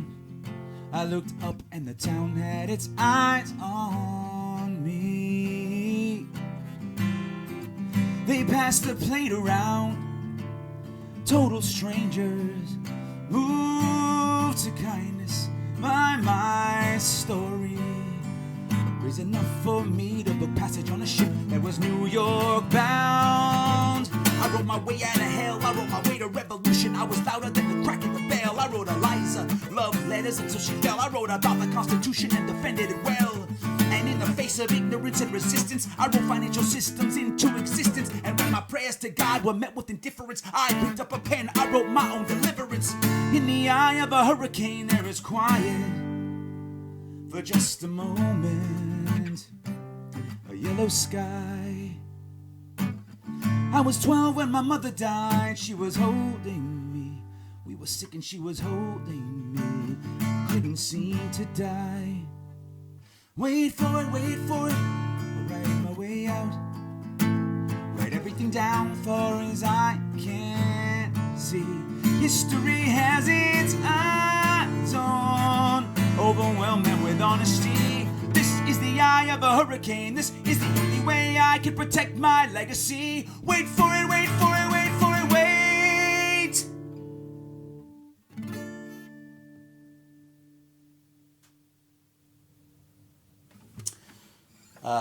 S6: I looked up and the town had its eyes on me. They passed the plate around. Total strangers moved to kindness by my story. Was enough for me to book passage on a ship that was New York bound. I wrote my way out of hell, I wrote my way to revolution. I was louder than the crack in the bell. I wrote Eliza love letters until she fell. I wrote about the Constitution and defended it well. And in the face of ignorance and resistance, I wrote financial systems into existence. And when my prayers to God were met with indifference, I picked up a pen, I wrote my own deliverance. In the eye of a hurricane there is quiet for just a moment, a yellow sky. I was 12 when my mother died. She was holding me. We were sick and she was holding me. Couldn't seem to die. Wait for it, wait for it. I'll write my way out. Write everything down far as I can see. History has its eyes on, overwhelm them with honesty. This is the eye of a hurricane. This is the only way I can protect my legacy. Wait for it, wait for it, wait for it, wait.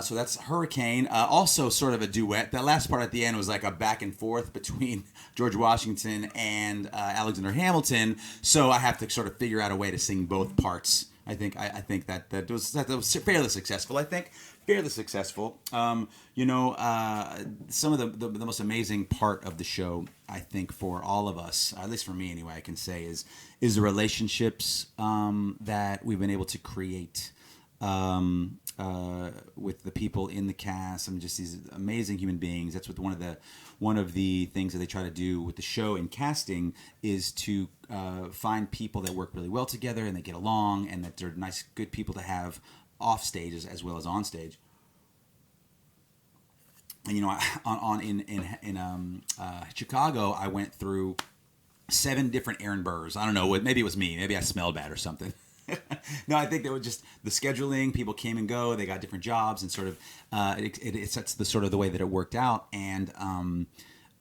S6: So that's Hurricane. Also sort of a duet. That last part at the end was like a back and forth between George Washington and Alexander Hamilton. So I have to sort of figure out a way to sing both parts. I think that was fairly successful. Fairly successful. Some of the most amazing part of the show, I think, for all of us, at least for me anyway, I can say is the relationships that we've been able to create with the people in the cast. And just these amazing human beings. That's what one of the things that they try to do with the show in casting is to find people that work really well together and they get along and that they're nice, good people to have off stage as well as on stage. And in Chicago, I went through 7 different Aaron Burrs. I don't know, maybe it was me. Maybe I smelled bad or something. No, I think they were just the scheduling. People came and go. They got different jobs, and sort of that's the sort of the way that it worked out. And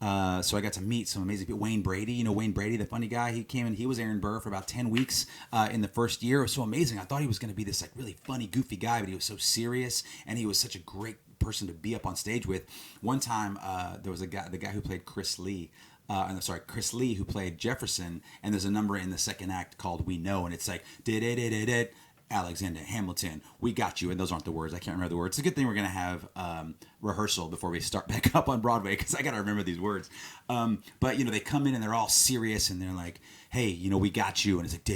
S6: so I got to meet some amazing people. Wayne Brady, Wayne Brady, the funny guy. He came and he was Aaron Burr for about 10 weeks in the first year. It was so amazing. I thought he was going to be this like really funny, goofy guy, but he was so serious, and he was such a great person to be up on stage with. One time, there was the guy who played Chris Lee, who played Jefferson, and there's a number in the second act called We Know, and it's like, did Alexander Hamilton, we got you. And those aren't the words. I can't remember the words. It's a good thing we're going to have rehearsal before we start back up on Broadway, because I got to remember these words. But, they come in and they're all serious, and they're like, hey, we got you. And it's like,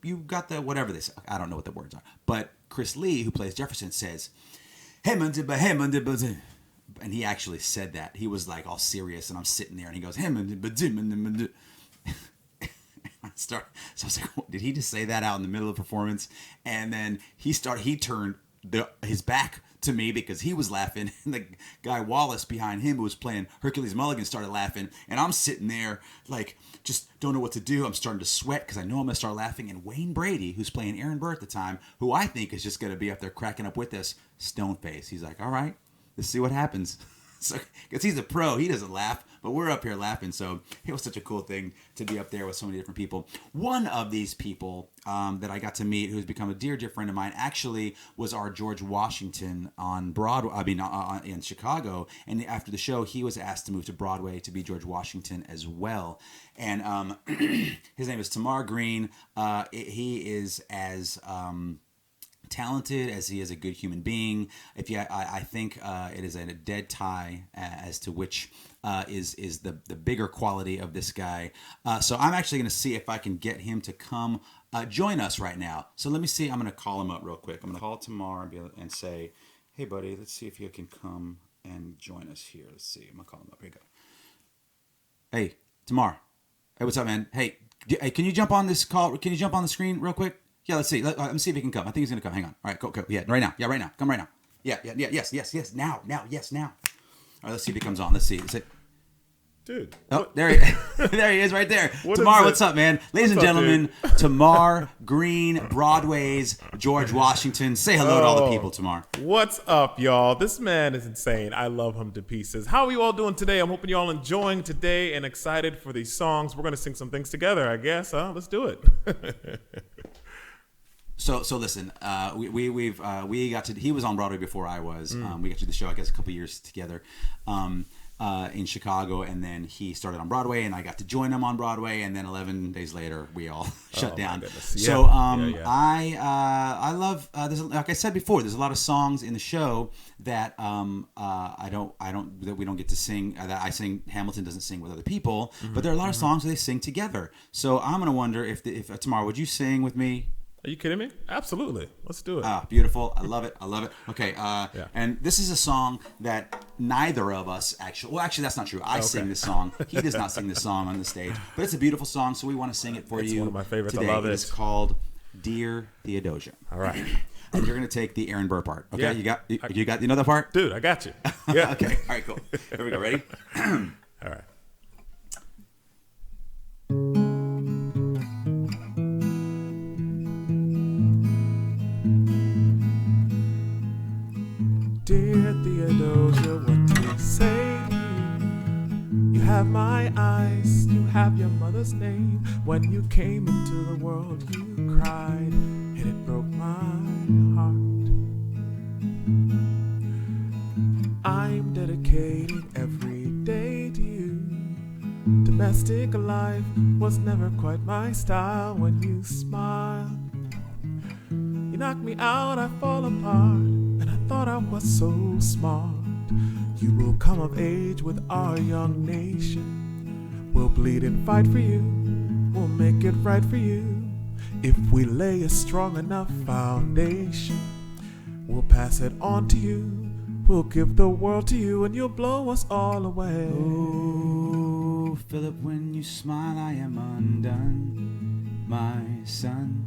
S6: you got the whatever this. I don't know what the words are. But Chris Lee, who plays Jefferson, says, and he actually said that. He was like all serious, and I'm sitting there, and he goes, So I was like, did he just say that out in the middle of the performance? And then he turned his back to me because he was laughing, and the guy Wallace behind him who was playing Hercules Mulligan started laughing, and I'm sitting there like just don't know what to do. I'm starting to sweat because I know I'm gonna start laughing, and Wayne Brady, who's playing Aaron Burr at the time, who I think is just gonna be up there cracking up with us, stone face. He's like, all right, let's see what happens. So, because he's a pro, he doesn't laugh, but we're up here laughing. So it was such a cool thing to be up there with so many different people. One of these people that I got to meet, who's become a dear friend of mine, actually was our George Washington on Broadway. In Chicago. And after the show, he was asked to move to Broadway to be George Washington as well. And his name is Tamar Green. He is as talented as he is a good human being. I think it is a dead tie as to which is the bigger quality of this guy. So I'm actually going to see if I can get him to come join us right now. So let me see. I'm going to call him up real quick. I'm going to call Tamar and say, hey, buddy, let's see if you can come and join us here. Let's see. I'm going to call him up. Here you go. Hey, Tamar. Hey, what's up, man? Hey, can you jump on this call? Can you jump on the screen real quick? Yeah, let's see. Let me see if he can come. I think he's going to come. Hang on. All right, go. Yeah, right now. Yeah, right now. Come right now. Yeah, yes. Now. All right, let's see if he comes on. Let's see.
S8: Dude.
S6: Oh, there he is right there. Tamar, what's up, man? Ladies and gentlemen, Tamar Green, Broadway's George Washington. Say hello to all the people, Tamar.
S8: What's up, y'all? This man is insane. I love him to pieces. How are you all doing today? I'm hoping you all enjoying today and excited for these songs. We're going to sing some things together, I guess. Let's do it.
S6: So listen, we got to. He was on Broadway before I was. We got to the show, I guess, a couple years together. In Chicago, and then he started on Broadway, and I got to join him on Broadway, and then 11 days later we all shut down.
S8: Yeah.
S6: So I love like I said before, there's a lot of songs in the show that that we don't get to sing, that I sing. Hamilton doesn't sing with other people, but there are a lot of songs that they sing together. So I'm gonna wonder if tomorrow, would you sing with me?
S8: Are you kidding me? Absolutely. Let's do it.
S6: Beautiful. I love it. Okay. And this is a song that neither of us actually that's not true. I sing this song. He does not sing this song on the stage, but it's a beautiful song, so we want to sing it for you.
S8: It's one of my favorites.
S6: Today.
S8: I love it.
S6: It's called Dear Theodosia.
S8: All right.
S6: And you're going to take the Aaron Burr part. Okay.
S8: Yeah.
S6: You got the part?
S8: Dude, I got you. Yeah.
S6: Okay. All right, cool. Here we go. Ready?
S8: All right. Dear Theodosia, what do you say to you? You have my eyes, you have your mother's name. When you came into the world, you cried, and it broke my heart. I'm dedicating every day to you. Domestic life was never quite my style. When you smiled, you knocked me out, I fall apart. And I thought I was so smart. You will come of age with our young nation. We'll bleed and fight for you. We'll make it right for you. If we lay a strong enough foundation, we'll pass it on to you. We'll give the world to you, and you'll blow us all away.
S6: Oh, Philip, when you smile, I am undone. My son,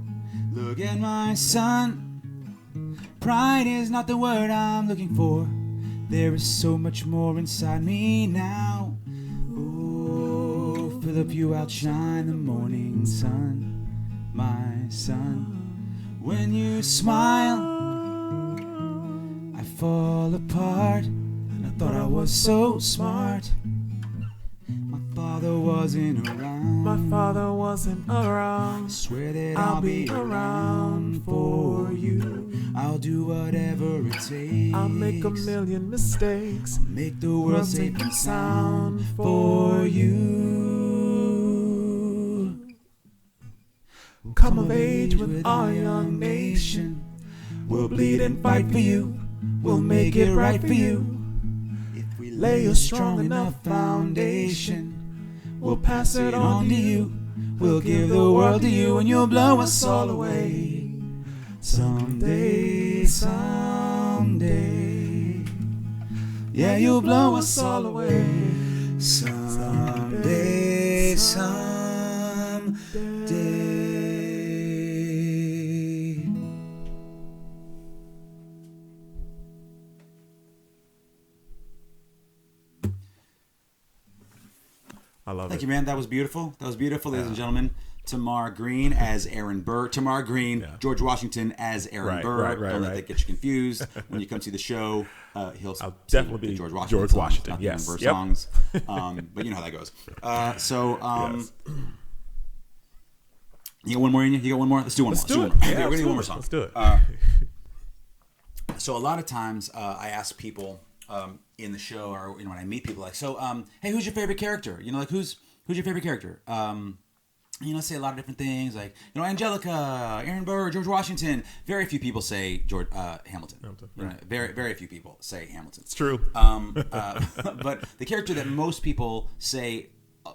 S6: look at my son. Pride is not the word I'm looking for. There is so much more inside me now. Oh, Philip, you outshine the morning sun, my son. When you smile, I fall apart. And I thought I was so smart. My father wasn't around. I swear that I'll be around for you. I'll do whatever it takes.
S8: I'll make a million mistakes.
S6: I'll make the world safe and sound for you.
S8: Come of age with our young nation.
S6: We'll bleed and fight for you. We'll make it right for you. If we lay a strong enough foundation, we'll pass it on to you. We'll give the world to you, and you'll blow us all away. Someday, yeah, you'll blow us all away. Someday.
S8: I love it.
S6: Thank you, man. That was beautiful. Ladies and gentlemen. Tamar Green as Aaron Burr. Tamar Green, George Washington as Aaron Burr. Don't let that get you confused. When you come see the show, I'll definitely be George Washington.
S8: Yes.
S6: Burr songs. But you know how that goes. Yes. You got one more in you? You got one more? Let's do one more.
S8: Yeah,
S6: we're going to do one more song.
S8: Let's do it.
S6: So a lot of times I ask people in the show, or when I meet people, like, hey, who's your favorite character? Like who's your favorite character? Say a lot of different things, like, Angelica, Aaron Burr, George Washington. Very few people say Hamilton. Right. Very, very few people say Hamilton.
S8: It's true.
S6: But the character that most people say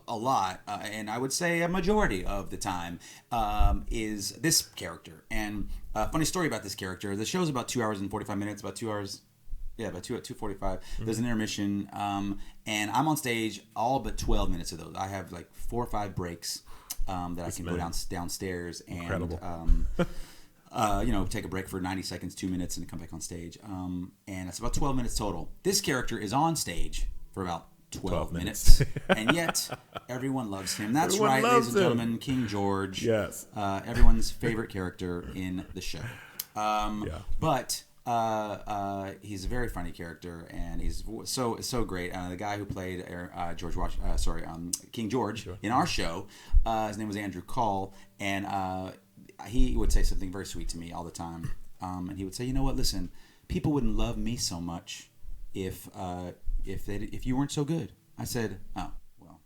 S6: a lot, and I would say a majority of the time, is this character. And funny story about this character. The show's about 2 hours and 45 minutes, about 2 hours. Yeah, about 2:45. There's an intermission, and I'm on stage all but 12 minutes of those. I have like 4 or 5 breaks that I can go downstairs and take a break for 90 seconds, 2 minutes, and come back on stage. And it's about 12 minutes total. This character is on stage for about 12 minutes. And yet everyone loves him. That's
S8: Everyone
S6: right, ladies
S8: loves
S6: and
S8: him.
S6: gentlemen, King George.
S8: Yes.
S6: Everyone's favorite character in the show. But he's a very funny character, and he's so great. The guy who played King George in our show, his name was Andrew Call, and he would say something very sweet to me all the time. And he would say, "You know what? Listen, people wouldn't love me so much if you weren't so good." I said, "Oh, well,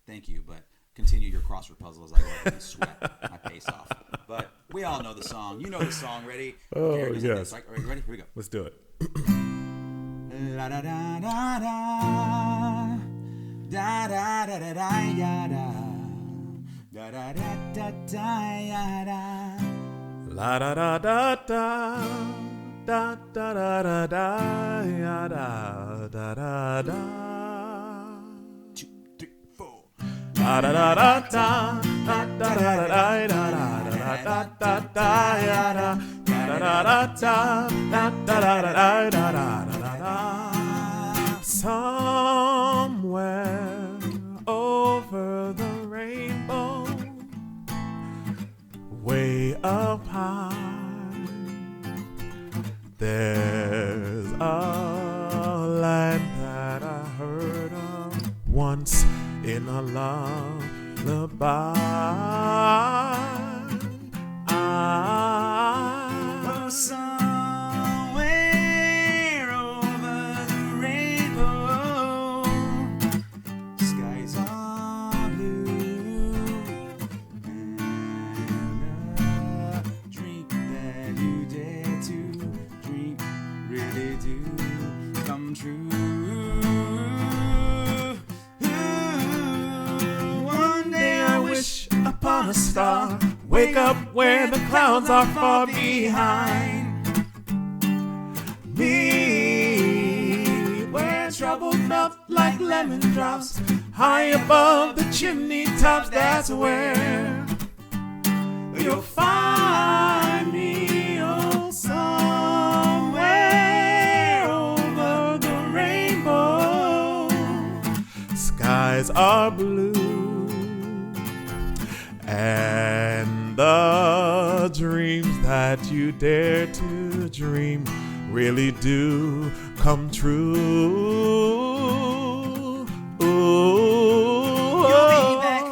S6: thank you, but continue your crossword puzzle as I go ahead and sweat my face off." But we all know the song. You know the song. Ready?
S8: Oh,
S6: okay,
S8: yes.
S6: Are you ready? Here we go.
S8: Let's do it.
S6: La da da da da da da da da da ya da da da da da da ya da
S8: La da da da da da da da da da ya da da da da.
S6: 2, 3, 4.
S8: La da da da da da da da da da da da da da ya da da da da da da da da da da da da. Somewhere over the rainbow, way up high, there's a land that I heard of once in a lullaby.
S6: Somewhere over the rainbow, skies are blue, and a dream that you dare to dream really do come true. One day I wish upon a star,
S8: Wake up where the clouds are far behind me, where trouble melt like lemon drops, high above the chimney tops. That's where you'll find me. Oh, somewhere over the rainbow, skies are blue, and the dreams that you dare to dream really do come true.
S6: You'll be back,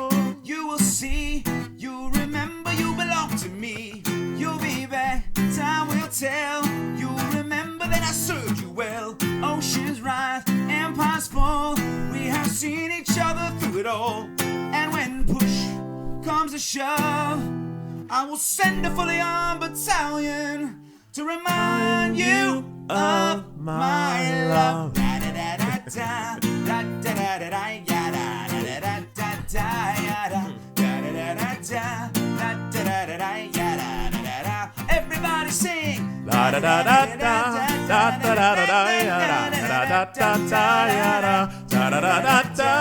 S6: you will see, you'll remember you belong to me. You'll be back, time will tell. You'll remember that I served you well. Oceans rise, empires fall. We have seen each other through it all. And when push comes to shove, I will send a fully armed battalion to remind you of my love. Da da da da da da da da da da ya da da da da da ya da da da da da da da da da ya da da da. Everybody sing.
S8: La da da da da da da da da da ya da da da da da ya da da da da da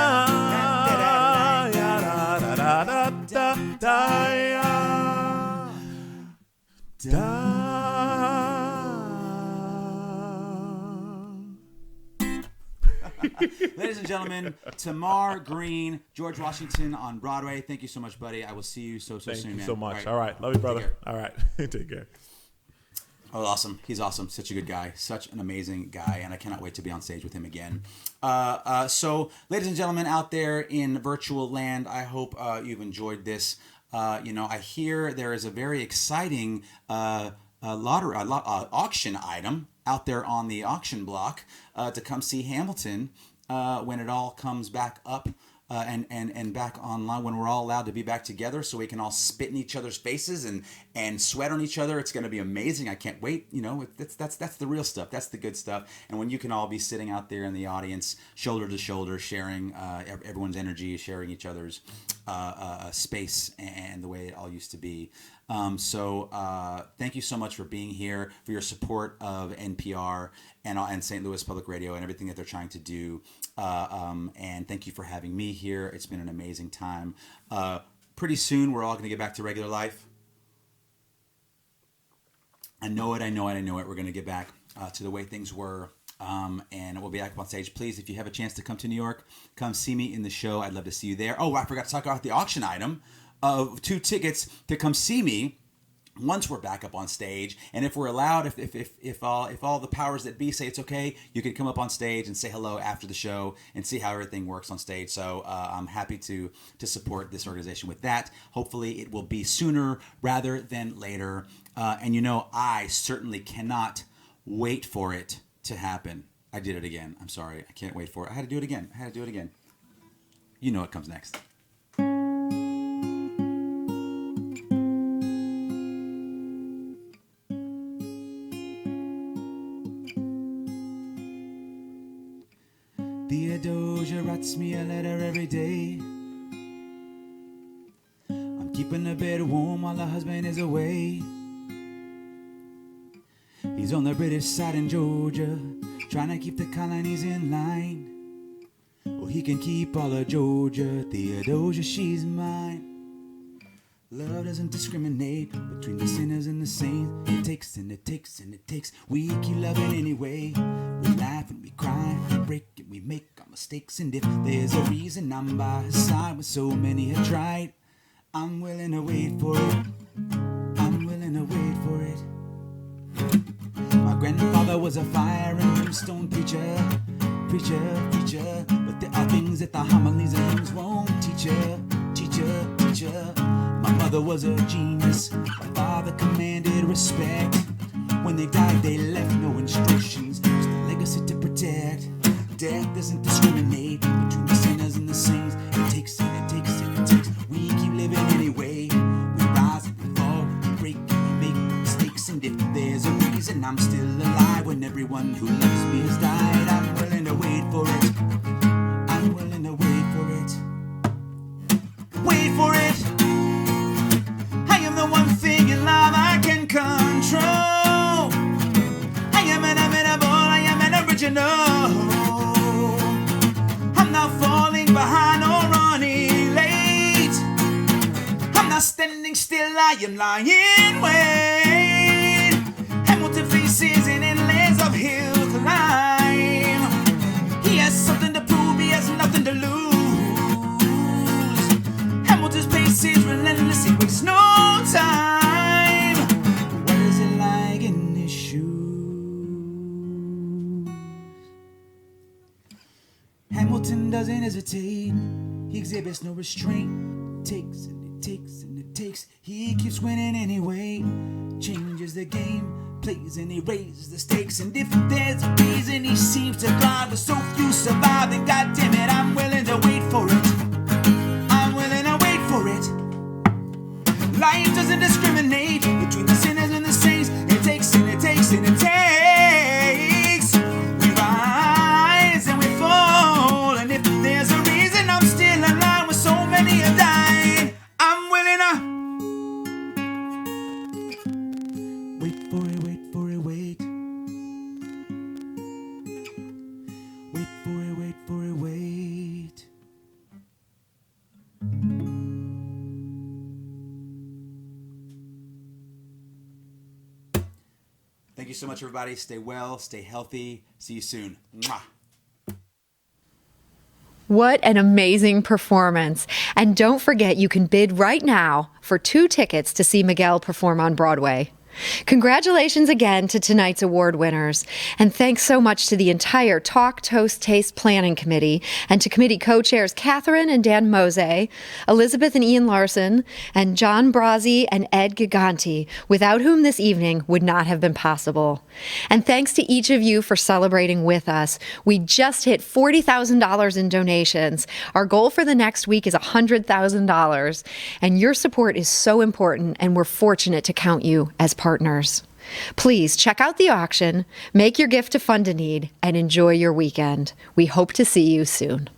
S8: ya da da da da da ya da.
S6: Ladies and gentlemen, Tamar Green, George Washington on Broadway. Thank you so much, buddy. I will see you so soon,
S8: Thank you
S6: man.
S8: so much. All right. Love you, brother. All right. Take care.
S6: Oh, awesome. He's awesome. Such a good guy. Such an amazing guy. And I cannot wait to be on stage with him again. So, ladies and gentlemen out there in virtual land, I hope you've enjoyed this. I hear there is a very exciting auction item out there on the auction block to come see Hamilton when it all comes back up and back online when we're all allowed to be back together, so we can all spit in each other's faces and sweat on each other. It's going to be amazing. I can't wait. You know, that's the real stuff. That's the good stuff. And when you can all be sitting out there in the audience, shoulder to shoulder, sharing everyone's energy, sharing each other's space and the way it all used to be. So thank you so much for being here, for your support of NPR and St. Louis Public Radio and everything that they're trying to do. And thank you for having me here. It's been an amazing time. Pretty soon, we're all going to get back to regular life. I know it. We're going to get back to the way things were. And we'll be back up on stage. Please, if you have a chance to come to New York, come see me in the show. I'd love to see you there. Oh, I forgot to talk about the auction item of 2 tickets to come see me once we're back up on stage. And if we're allowed, if all the powers that be say it's okay, you can come up on stage and say hello after the show and see how everything works on stage. So I'm happy to support this organization with that. Hopefully it will be sooner rather than later. And you know, I certainly cannot wait for it to happen. I did it again. I'm sorry. I can't wait for it. I had to do it again. You know what comes next. Theodosia writes me a letter every day. I'm keeping the bed warm while her husband is away. He's on the British side in Georgia, trying to keep the colonies in line. Oh, he can keep all of Georgia, Theodosia, she's mine. Love doesn't discriminate between the sinners and the saints. It takes and it takes and it takes. We keep loving anyway. We laugh and we cry, we break and we make our mistakes. And if there's a reason I'm by his side when so many have tried, I'm willing to wait for it. I'm willing to wait for it. My grandfather was a fire and brimstone preacher. But there are things that the homilies and hymns won't teach ya. My mother was a genius. My father commanded respect. When they died, they left no instructions, just a legacy to protect. Death doesn't discriminate between the sinners and the saints. It takes and it takes and it takes. We keep living anyway. We rise and we fall, we break and we make mistakes. And if there's a reason I'm still alive when everyone who loves me has died, I'm willing to wait for it. I'm willing to wait for it. Wait for it. I am the one thing in life I can control. I am inevitable, I am an original. I'm not falling behind or running late. I'm not standing still, I am lying in wait. Hamilton faces an endless uphill climb. He has something to prove, he has nothing to lose. Hamilton's pace is relentless, he wastes no time. What is it like in his shoes? Hamilton doesn't hesitate, he exhibits no restraint. It takes and it takes and it takes. He keeps winning anyway. Changes the game, plays and he raises the stakes. And if there's a reason he seems to thrive, but so few survive, then goddammit, I'm willing to wait for it. I'm willing to wait for it. Life doesn't discriminate between the sinners and the saints. It takes and it takes and it takes. We rise and we fall. And if there's a reason I'm still alive when so many have died, I'm willing to wait for it, wait for it, wait. Wait for it, wait for it, wait. Thank you so much, everybody. Stay well, stay healthy. See you soon. Mwah.
S2: What an amazing performance. And don't forget, you can bid right now for 2 tickets to see Miguel perform on Broadway. Congratulations again to tonight's award winners, and thanks so much to the entire Talk, Toast, Taste Planning Committee and to committee co-chairs Catherine and Dan Mose, Elizabeth and Ian Larson, and John Brazzi and Ed Giganti, without whom this evening would not have been possible. And thanks to each of you for celebrating with us. We just hit $40,000 in donations. Our goal for the next week is $100,000, and your support is so important, and we're fortunate to count you as partners. Please check out the auction, make your gift to Fund a Need, and enjoy your weekend. We hope to see you soon.